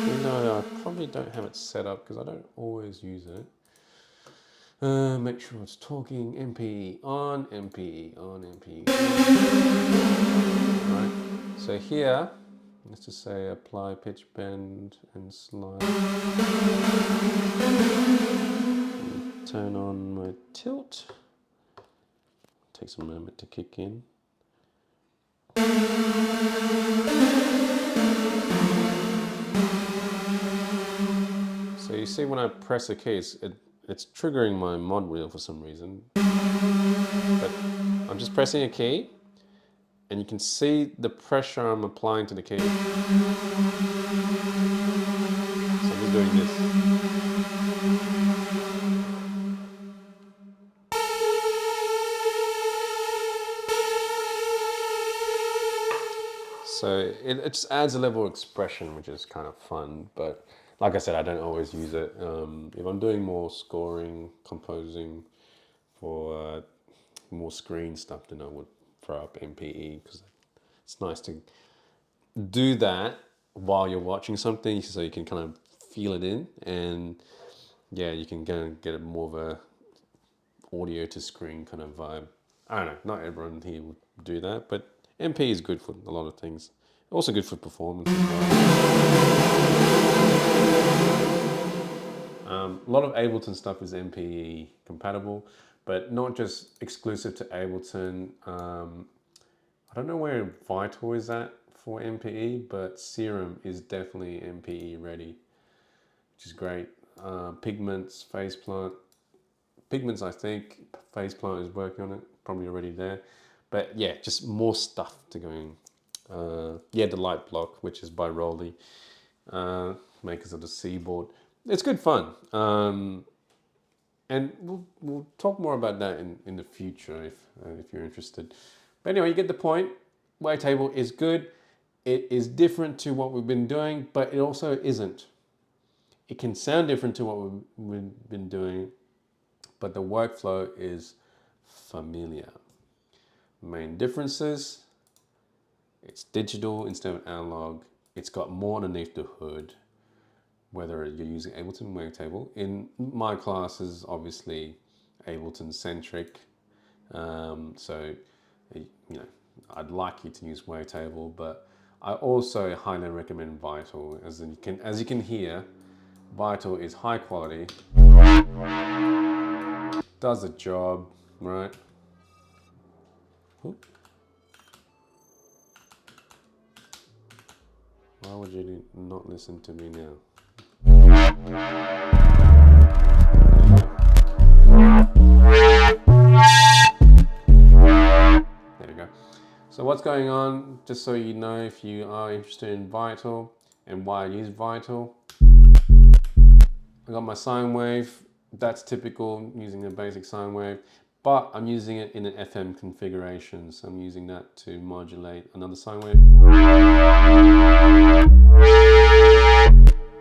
you know, I probably don't have it set up because I don't always use it. Make sure it's talking. MPE on, MPE on, MPE on. Right. So here, let's just say apply pitch bend and slide. Turn on my tilt. Takes a moment to kick in. So you see when I press a key, it's triggering my mod wheel for some reason. But I'm just pressing a key, and you can see the pressure I'm applying to the key. So I'm just doing this. So it just adds a level of expression, which is kind of fun. But like I said, I don't always use it. If I'm doing more scoring, composing for more screen stuff, then I would throw up MPE because it's nice to do that while you're watching something, so you can kind of feel it in, and yeah, you can kind of get more of a audio to screen kind of vibe. I don't know, not everyone here would do that, but MP is good for a lot of things. Also good for performance as well. A lot of Ableton stuff is MPE compatible, but not just exclusive to Ableton. I don't know where Vital is at for MPE, but Serum is definitely MPE ready, which is great. Pigments, Faceplant. Pigments, I think Faceplant is working on it, probably already there. But yeah, just more stuff to go in. Yeah, the Light Block, which is by Rolly, makers of the Seaboard. It's good fun. And we'll talk more about that in the future if you're interested. But anyway, you get the point. Wavetable is good. it is different to what we've been doing, but it also isn't. It can sound different to what we've been doing, but the workflow is familiar. Main differences: it's digital instead of analog. It's got more underneath the hood, whether you're using Ableton Wavetable. In my classes, obviously Ableton centric. So, you know, I'd like you to use Wavetable, but I also highly recommend Vital. As you can hear, Vital is high quality, does the job, right? Whoop. Why would you not listen to me now? There we go. So what's going on, just so you know, if you are interested in Vital and why I use Vital, I got my sine wave. That's typical, using a basic sine wave, but I'm using it in an FM configuration. So I'm using that to modulate another sine wave,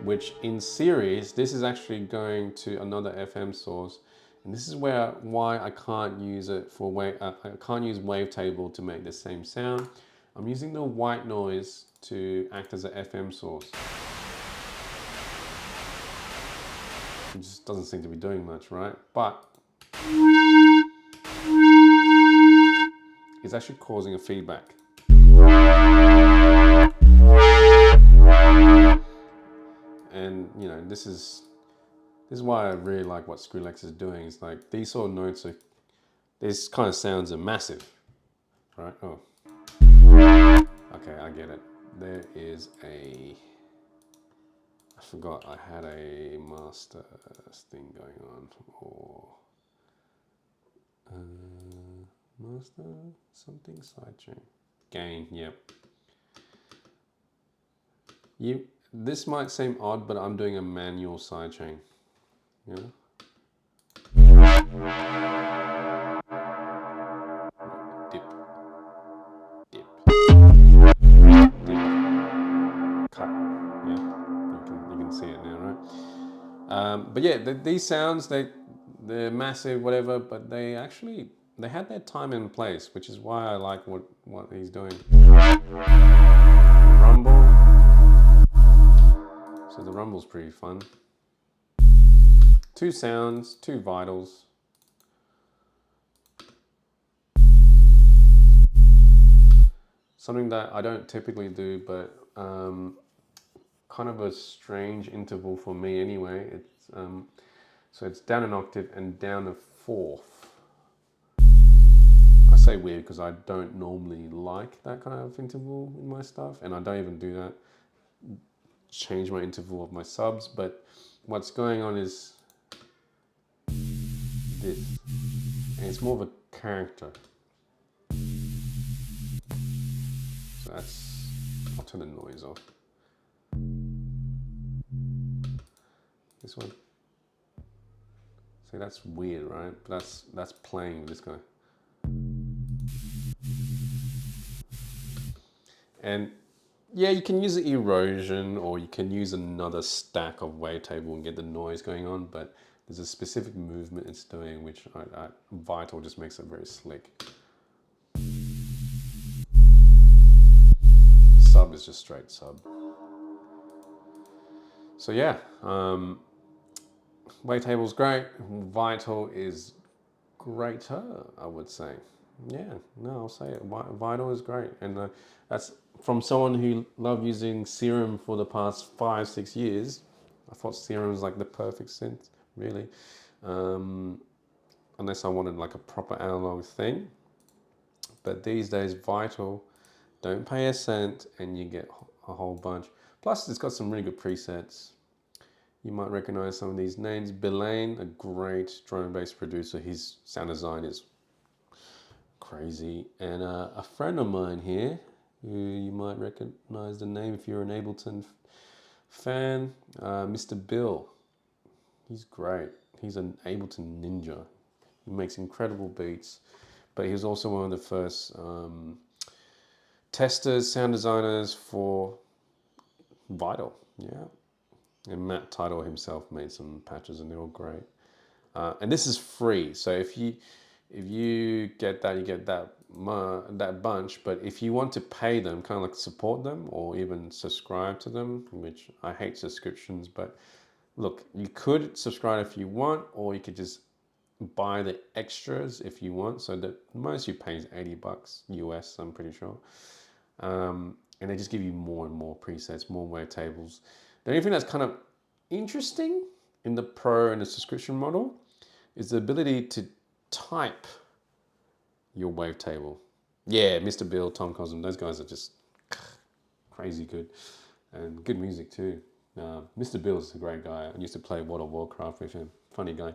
which in series, this is actually going to another FM source. And this is why I can't use it for I can't use Wavetable to make the same sound. I'm using the white noise to act as an FM source. It just doesn't seem to be doing much, right? But it's actually causing a feedback. And you know, this is why I really like what Skrillex is doing. It's like these sort of notes are, these kind of sounds are massive, right? Oh, okay, I get it. There is I forgot I had a master thing going on, or master something sidechain gain. Yep. This might seem odd, but I'm doing a manual sidechain. Yeah. Dip. Dip. Dip. Cut. Yeah. You can see it now, right? But yeah, these sounds, they're massive, whatever, but they had their time and place, which is why I like what he's doing. Rumble. So the rumble's pretty fun. 2 sounds, 2 vitals. Something that I don't typically do, but kind of a strange interval for me anyway. It's so it's down an octave and down a fourth. I say weird because I don't normally like that kind of interval in my stuff, and I don't even do that. Change my interval of my subs, but what's going on is this, and it's more of a character. So I'll turn the noise off. This one. See, that's weird, right? But that's playing with this guy. And yeah, you can use the erosion, or you can use another stack of Wavetable and get the noise going on, but there's a specific movement it's doing, which Vital just makes it very slick. Sub is just straight sub. So yeah, Wavetable's great. Vital is greater, I would say. Yeah, no, I'll say it. Vital is great, and that's from someone who loved using Serum for the past 5-6 years. I thought Serum was like the perfect synth, really, unless I wanted like a proper analog thing. But these days, Vital, don't pay a cent, and you get a whole bunch. Plus, it's got some really good presets. You might recognize some of these names. Belaine, a great drum and bass producer. His sound design is crazy. And a friend of mine here, who you might recognize the name if you're an Ableton fan, Mr. Bill. He's great. He's an Ableton ninja. He makes incredible beats, but he was also one of the first testers, sound designers for Vital. Yeah. And Matt Tidal himself made some patches and they're all great. And this is free. So if you get that, you get that bunch. But if you want to pay them, kind of like support them or even subscribe to them, which I hate subscriptions, but look, you could subscribe if you want, or you could just buy the extras if you want. So the most you pay is $80 US, I'm pretty sure. And they just give you more and more presets, more wavetables. The only thing that's kind of interesting in the pro and the subscription model is the ability to type your wavetable. Yeah, Mr. Bill, Tom Cosm, those guys are just crazy good and good music too. Mr. Bill's a great guy. I used to play World of Warcraft with him. Funny guy.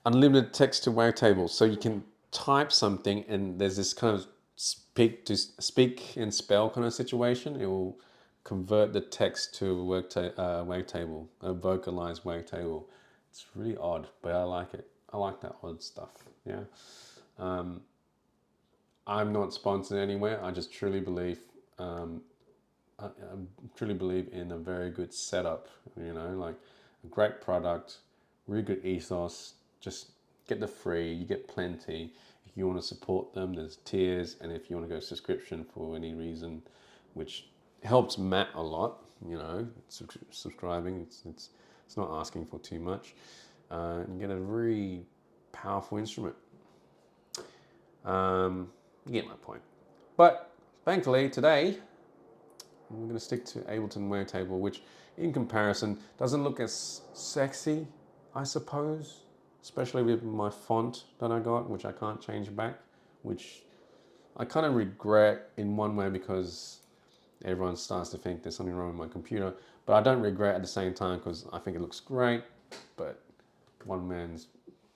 Unlimited text to wavetable, so you can type something and there's this kind of speak and spell kind of situation. It will convert the text to a wavetable, a vocalized wavetable. It's really odd, but I like it. I like that odd stuff. Yeah. I'm not sponsored anywhere. I just truly believe I truly believe in a very good setup, like a great product, really good ethos. Just get the free, you get plenty. If you want to support them, there's tiers, and if you want to go subscription for any reason, which helps Matt a lot, subscribing, it's not asking for too much. You get a very powerful instrument. You get my point. But thankfully today, I'm going to stick to Ableton Wavetable, which in comparison doesn't look as sexy, I suppose, especially with my font that I got, which I can't change back, which I kind of regret in one way because everyone starts to think there's something wrong with my computer, but I don't regret at the same time because I think it looks great, but one man's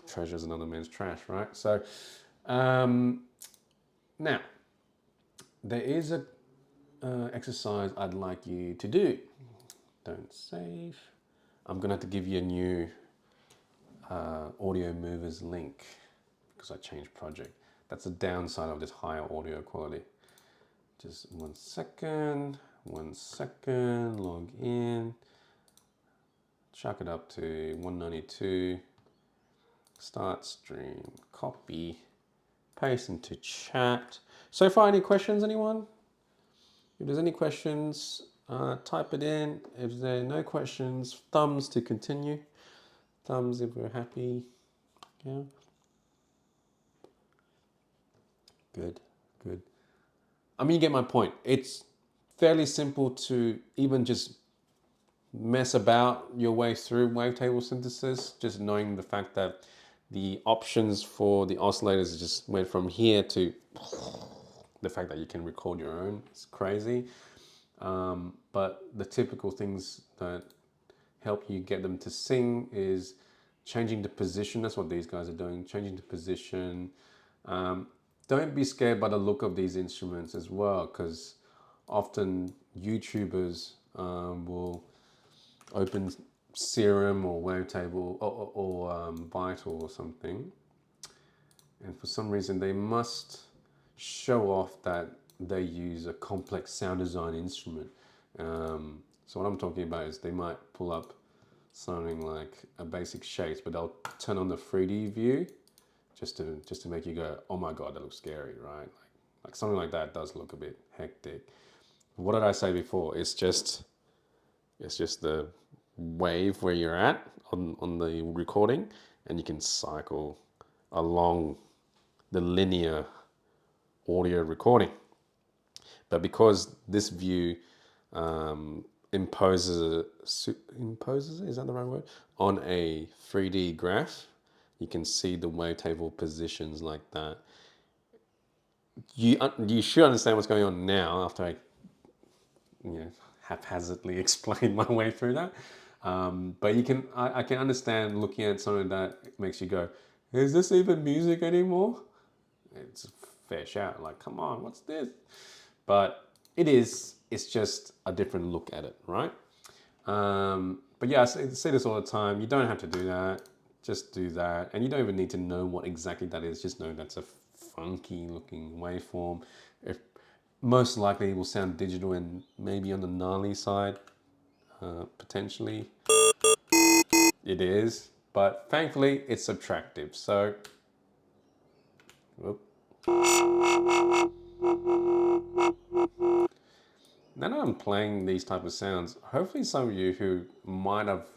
treasure is another man's trash, right? So now, there is a exercise I'd like you to do. Don't save. I'm gonna have to give you a new audio movers link because I changed project. That's the downside of this higher audio quality. Just 1 second, log in, chuck it up to 192, start stream, copy, paste into chat. So far, any questions, anyone? If there's any questions, type it in. If there are no questions, thumbs to continue. Thumbs if we're happy. Yeah. Good. I mean, you get my point. It's fairly simple to even just mess about your way through wavetable synthesis, just knowing the fact that the options for the oscillators just went from here to the fact that you can record your own. It's crazy. But the typical things that help you get them to sing is changing the position. That's what these guys are doing, changing the position. Don't be scared by the look of these instruments as well, because often YouTubers will open Serum or Wavetable or Vital or something, and for some reason they must show off that they use a complex sound design instrument. So what I'm talking about is they might pull up something like a basic shapes, but they'll turn on the 3D view just to make you go, oh my god, that looks scary, right? Like something like that does look a bit hectic. What did I say before? It's just the wave where you're at on the recording, and you can cycle along the linear audio recording. But because this view imposes, is that the right word? On a 3D graph, you can see the wavetable positions like that. You should understand what's going on now after I haphazardly explain my way through that. But I can understand looking at something that makes you go, is this even music anymore? It's a fair shout, like, come on, what's this? But it's just a different look at it, right? But yeah, I say this all the time. You don't have to do that. Just do that. And you don't even need to know what exactly that is. Just know that's a funky looking waveform. If most likely it will sound digital and maybe on the gnarly side, potentially. It is, but thankfully it's subtractive. So, whoop. Now that I'm playing these type of sounds, hopefully some of you who might have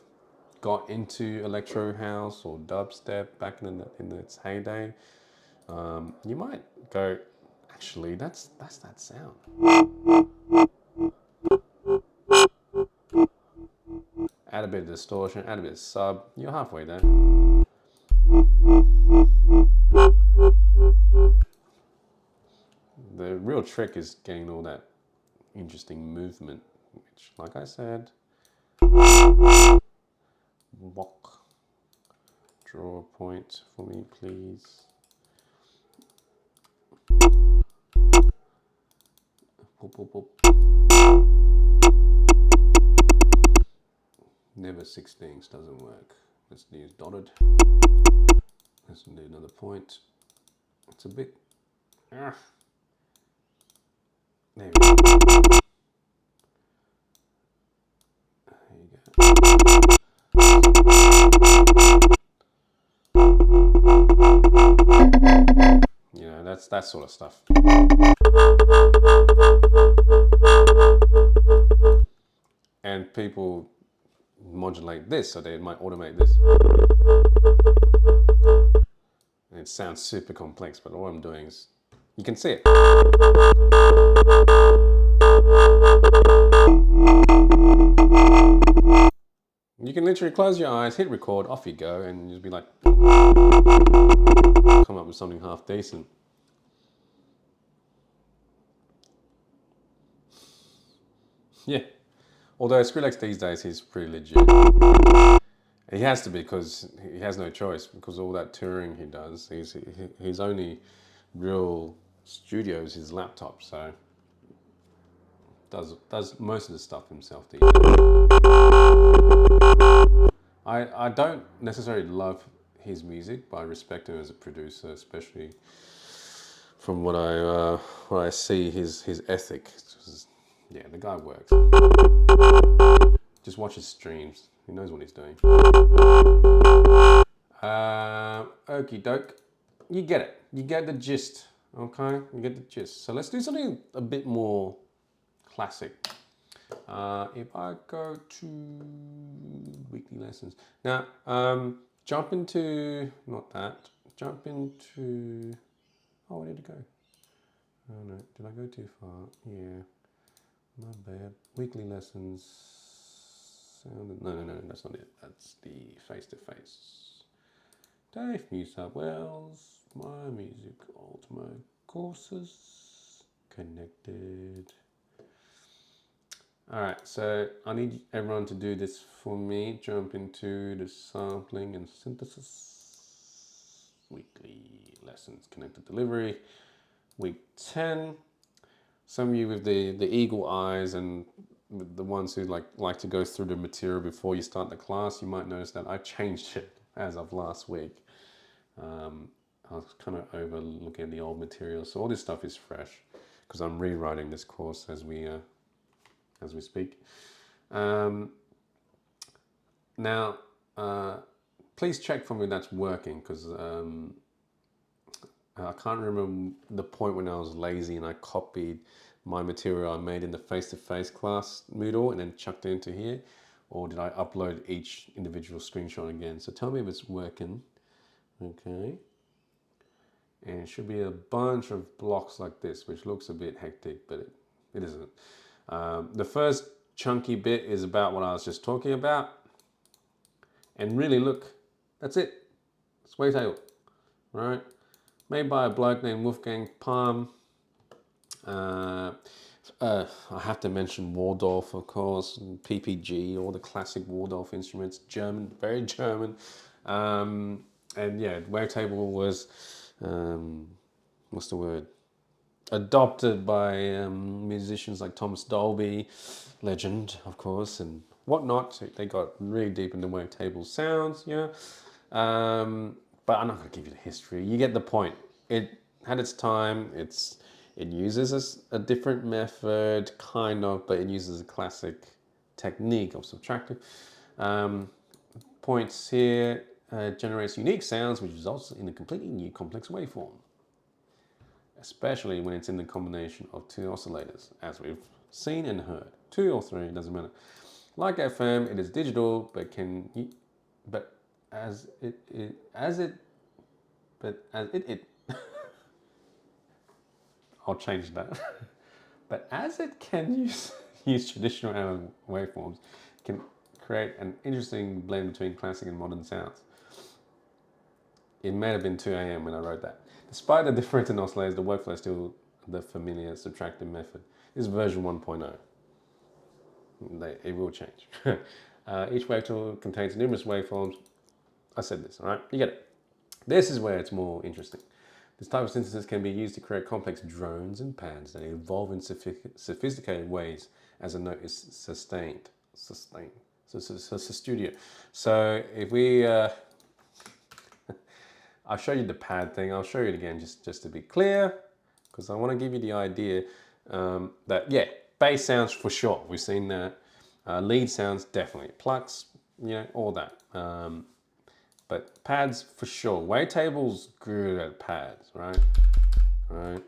got into electro house or dubstep back in its heyday, you might go, actually, that's that sound. Add a bit of distortion, add a bit of sub. You're halfway there. The real trick is getting all that interesting movement, which, like I said, walk. Draw a point for me, please. Boop, boop, boop. Never 16s doesn't work. Let's use dotted. Let's do another point. It's a bit. There we go. There you go. You know, that's that sort of stuff. And people modulate this, so they might automate this. And it sounds super complex, but all I'm doing is, you can see it. You can literally close your eyes, hit record, off you go, and you'll be like, come up with something half decent. Yeah. Although Skrillex these days, he's pretty legit. He has to be, because he has no choice, because all that touring he does, his only real studio is his laptop, so does most of the stuff himself these days. I don't necessarily love his music, but I respect him as a producer, especially from what I see his ethic. Yeah, the guy works. Just watch his streams. He knows what he's doing. Okie doke. You get it. You get the gist. Okay? You get the gist. So let's do something a bit more classic. If I go to weekly lessons. Now, jump into, not that, jump into, oh, where did it go? Oh no, did I go too far? Yeah, my bad. Weekly lessons, no, that's not it. That's the face-to-face. Dave New South Wales, my music Ultimo courses, connected. All right, so I need everyone to do this for me. Jump into the sampling and synthesis. Weekly lessons, connected delivery. Week 10. Some of you with the eagle eyes and the ones who like to go through the material before you start the class, you might notice that I changed it as of last week. I was kind of over looking at the old material, so all this stuff is fresh because I'm rewriting this course as we speak. Now, please check for me that's working, because I can't remember the point when I was lazy and I copied my material I made in the face-to-face class Moodle and then chucked it into here, or did I upload each individual screenshot again? So tell me if it's working. Okay. And it should be a bunch of blocks like this, which looks a bit hectic, but it isn't. The first chunky bit is about what I was just talking about. And really, look, that's it. It's Wavetable, right? Made by a bloke named Wolfgang Palm. I have to mention Waldorf, of course, and PPG, all the classic Waldorf instruments, German, very German. And yeah, Wavetable was, what's the word? Adopted by musicians like Thomas Dolby, legend, of course, and whatnot. They got really deep into wavetable sounds, yeah. But I'm not going to give you the history. You get the point. had its time. It uses a different method, kind of, but it uses a classic technique of subtractive. Points here generates unique sounds, which results in a completely new complex waveform, especially when it's in the combination of two oscillators, as we've seen and heard. 2 or 3, it doesn't matter. Like FM, it is digital, but as it I'll change that. But as it can use traditional analog waveforms, it can create an interesting blend between classic and modern sounds. It may have been 2 a.m. when I wrote that. Despite the difference in oscillators, the workflow is still the familiar subtractive method. This is version 1.0. It will change. Each Wavetable contains numerous waveforms. I said this, all right? You get it. This is where it's more interesting. This type of synthesis can be used to create complex drones and pads that evolve in sophisticated ways as a note is sustained. So studio. So if we, I'll show you the pad thing. I'll show you it again just to be clear, because I want to give you the idea that, yeah, bass sounds for sure. We've seen that. Lead sounds definitely. Plucks, you know, all that. But pads for sure. Wavetable's good at pads, right? Right.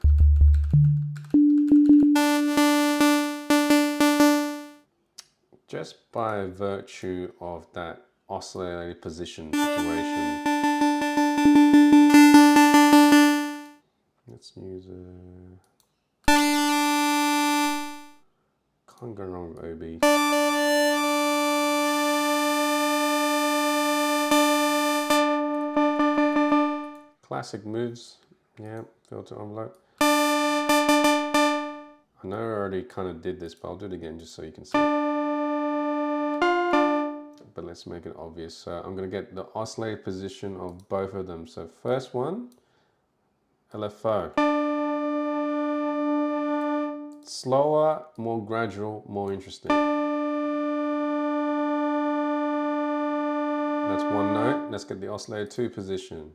Just by virtue of that oscillator position situation. Let's use a... Can't go wrong with OB. Classic moves, yeah, filter envelope. I know I already kind of did this, but I'll do it again just so you can see it. But let's make it obvious. So I'm going to get the oscillator position of both of them. So first one, LFO. Slower, more gradual, more interesting. That's one note. Let's get the oscillator 2 position.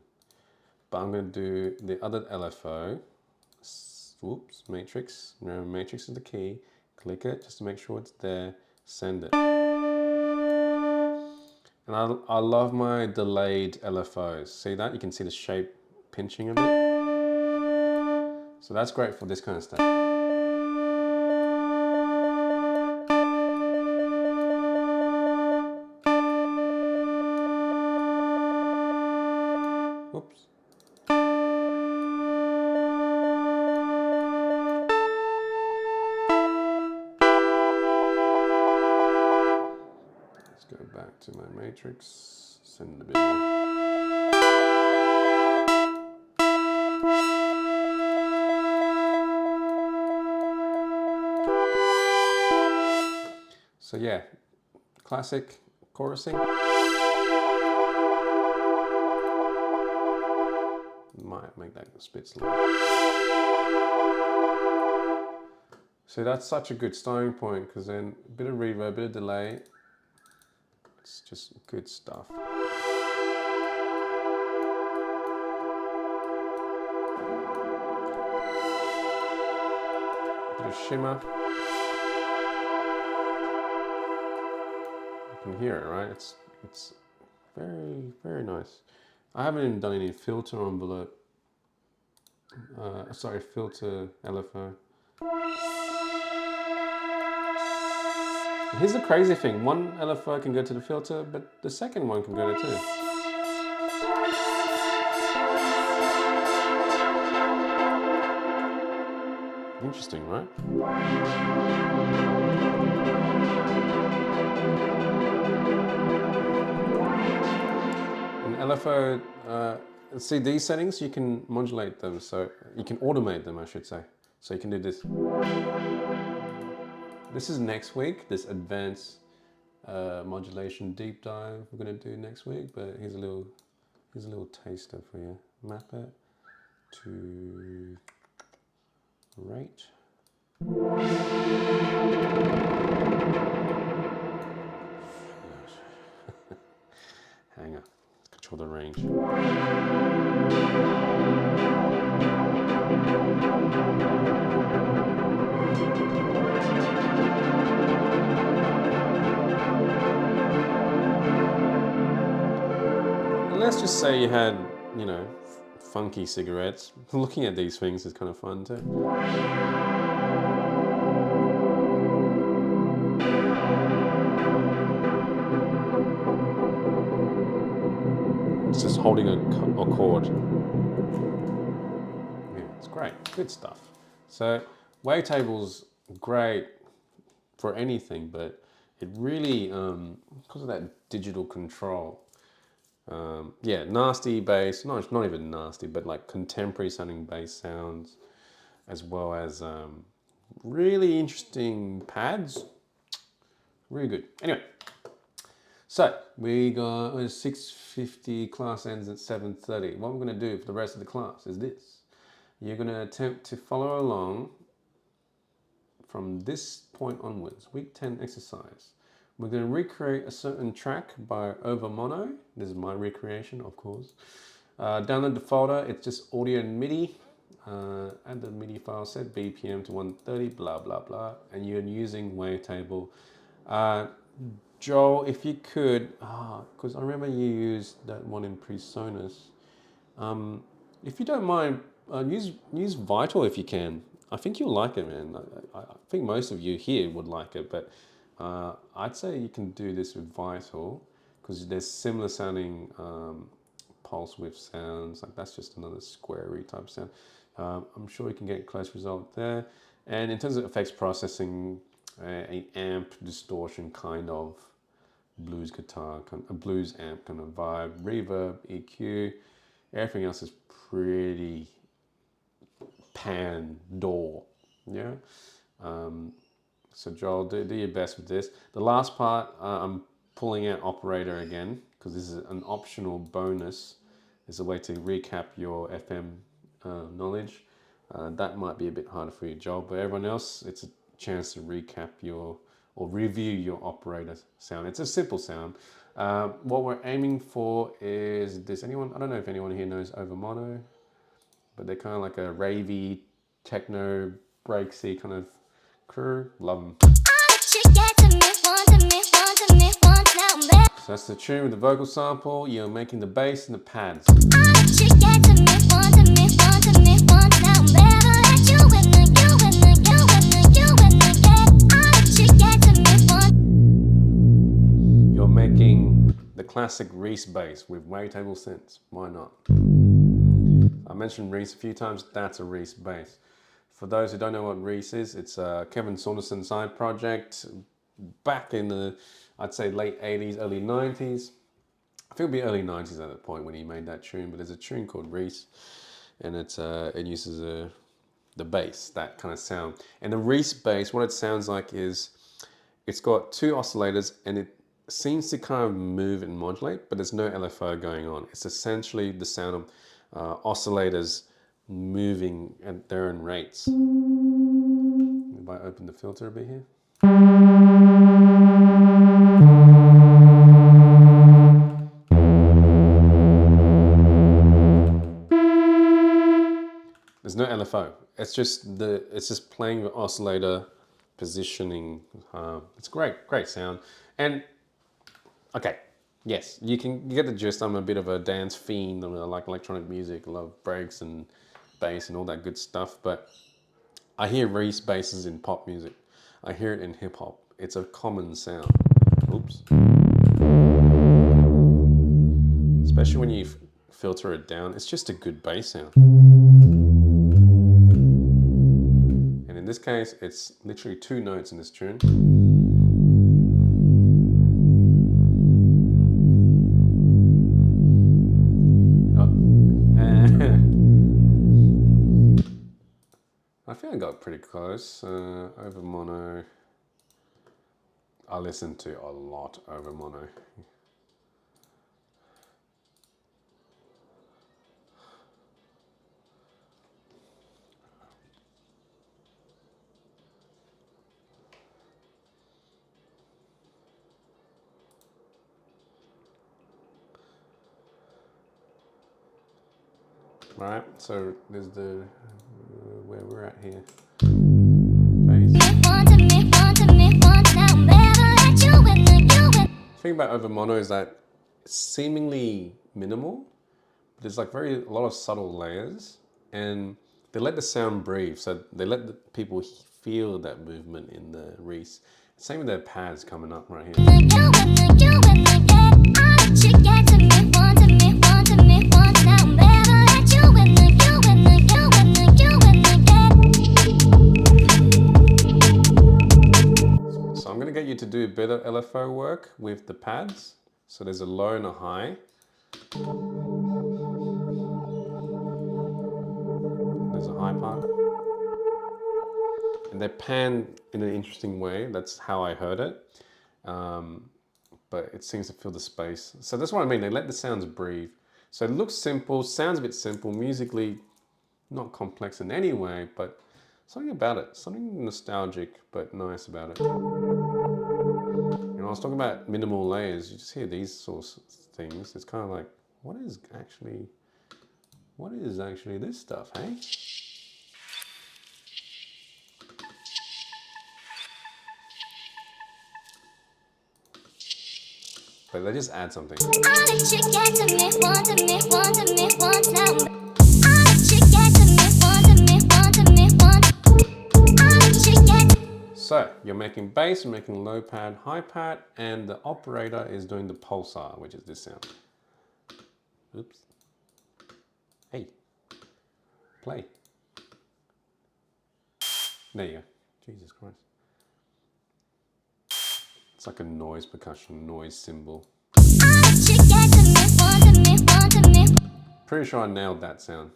But I'm going to do the other LFO. Whoops, matrix. Remember, matrix is the key. Click it just to make sure it's there. Send it. And I love my delayed LFOs. See that? You can see the shape pinching a bit. So that's great for this kind of stuff. Whoops. Let's go back to my matrix, send a bit more. So yeah, classic chorusing. Might make that a bit slow. So that's such a good starting point, because then a bit of reverb, a bit of delay. It's just good stuff. A bit of shimmer. You can hear it, right? It's very, very nice. I haven't even done any filter envelope. Sorry, filter LFO. Here's the crazy thing. One LFO can go to the filter, but the second one can go there too. Interesting, right? In LFO, see these settings, you can modulate them, so you can automate them, I should say. So you can do this. This is next week, this advanced modulation deep dive we're going to do next week, but here's a little taster for you. Map it to rate. Hang on, control the range. let's just say you had, you know, funky cigarettes. Looking at these things is kind of fun too. It's just holding a chord. Yeah, it's great, good stuff. So Wavetable's great for anything, but it really, because of that digital control, yeah, nasty bass, not even nasty, but like contemporary sounding bass sounds, as well as really interesting pads. Really good. Anyway, so we got 6:50, class ends at 7:30. What we're going to do for the rest of the class is this. You're going to attempt to follow along from this point onwards. Week 10 exercise. We're going to recreate a certain track by Over Mono. This is my recreation, of course. Download the folder. It's just audio and MIDI. Add the MIDI file set, BPM to 130, blah, blah, blah. And you're using Wavetable. Joel, if you could, because I remember you used that one in PreSonus. If you don't mind, use Vital if you can. I think you'll like it, man. I think most of you here would like it, but I'd say you can do this with Vital because there's similar sounding pulse width sounds. Like that's just another squarey type sound. I'm sure you can get a close result there. And in terms of effects processing, an amp distortion kind of blues guitar, a blues amp kind of vibe, reverb, EQ, everything else is pretty pan door, yeah. So Joel, do your best with this. The last part, I'm pulling out operator again because this is an optional bonus. It's a way to recap your FM knowledge. That might be a bit harder for you, Joel, but everyone else, it's a chance to recap your or review your operator sound. It's a simple sound. What we're aiming for is this. Anyone? I don't know if anyone here knows Over Mono, but they're kind of like a ravey, techno, breaksy kind of crew. Love them. So that's the tune with the vocal sample. You're making the bass and the pads. You're making the classic Reese bass with Wavetable synths. Why not? I mentioned Reese a few times. That's a Reese bass. For those who don't know what Reese is, it's a Kevin Saunderson side project back in the, I'd say, late 80s, early 90s. I think it'll be early 90s at that point when he made that tune, but there's a tune called Reese, and it uses the bass, that kind of sound. And the Reese bass, what it sounds like is it's got two oscillators and it seems to kind of move and modulate, but there's no LFO going on. It's essentially the sound of oscillators moving at their own rates. If I open the filter a bit here. There's no LFO. It's just playing the oscillator positioning. It's great sound. And okay, yes, you get the gist. I'm a bit of a dance fiend. I like electronic music. I love breaks and bass and all that good stuff. But I hear Reese basses in pop music. I hear it in hip hop. It's a common sound. Oops. Especially when you filter it down, it's just a good bass sound. And in this case, it's literally two notes in this tune. I think I got pretty close. Over Mono. I listen to a lot over Mono. All right, so there's the where we're at here. The thing about over mono is that seemingly minimal. There's like a lot of subtle layers, and they let the sound breathe. So they let the people feel that movement in the Reese. Same with their pads coming up right here. So I'm going to get you to do a bit of LFO work with the pads. So there's a low and a high. There's a high part. And they're panned in an interesting way. That's how I heard it. But it seems to fill the space. So that's what I mean. They let the sounds breathe. So it looks simple, sounds a bit simple, musically not complex in any way, but something about it, something nostalgic but nice about it. You know, I was talking about minimal layers. You just hear these sorts of things. It's kind of like, what is actually this stuff, hey? But they just add something. So you're making bass, you're making low pad, high pad, and the operator is doing the pulsar, which is this sound. Oops. Hey, play. There you go. Jesus Christ. It's like a noise percussion, noise cymbal. Pretty sure I nailed that sound.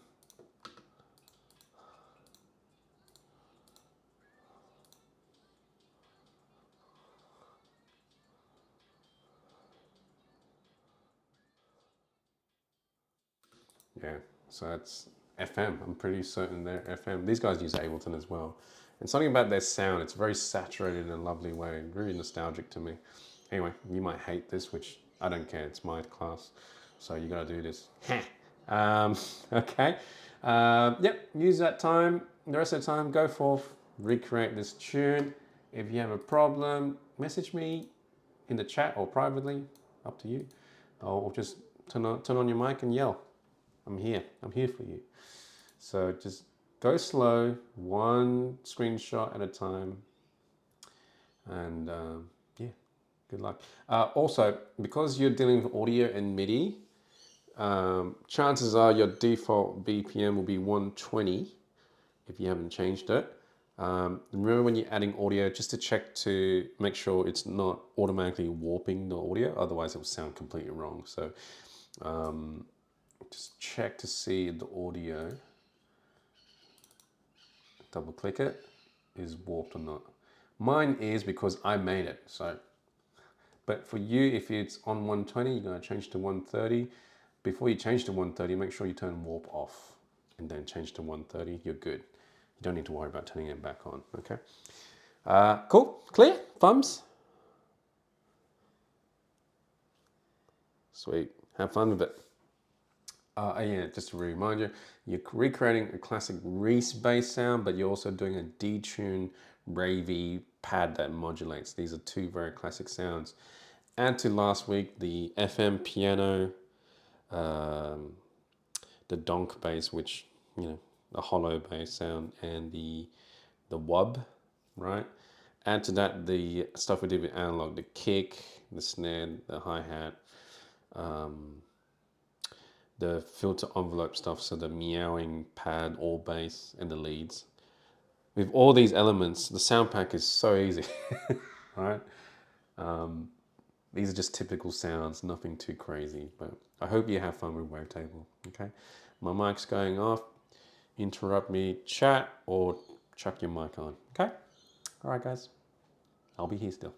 Yeah, so that's FM. I'm pretty certain they're FM. These guys use Ableton as well. And something about their sound, it's very saturated in a lovely way, really nostalgic to me. Anyway, you might hate this, which I don't care, it's my class. So you gotta do this. Okay. Yep, use that time. The rest of the time, go forth, recreate this tune. If you have a problem, message me in the chat or privately, up to you. Or just turn on your mic and yell. I'm here for you. So just go slow, one screenshot at a time. And yeah, good luck. Also, because you're dealing with audio and MIDI, chances are your default BPM will be 120 if you haven't changed it. Remember when you're adding audio, just to check to make sure it's not automatically warping the audio, otherwise it will sound completely wrong. So just check to see the audio, double click it, is warped or not. Mine is because I made it, so. But for you, if it's on 120, you're gonna change to 130. Before you change to 130, make sure you turn warp off and then change to 130, you're good. You don't need to worry about turning it back on, okay? Cool, clear, thumbs? Sweet, have fun with it. Yeah, just to remind you, you're recreating a classic Reese bass sound, but you're also doing a detune, ravey pad that modulates. These are two very classic sounds. Add to last week the FM piano, the donk bass, which, you know, a hollow bass sound, and the wub, right? Add to that the stuff we did with analog, the kick, the snare, the hi-hat, the filter envelope stuff, so the meowing pad, all bass, and the leads. With all these elements, the sound pack is so easy, right? These are just typical sounds, nothing too crazy, but I hope you have fun with Wavetable, okay? My mic's going off, interrupt me, chat, or chuck your mic on, okay? All right, guys, I'll be here still.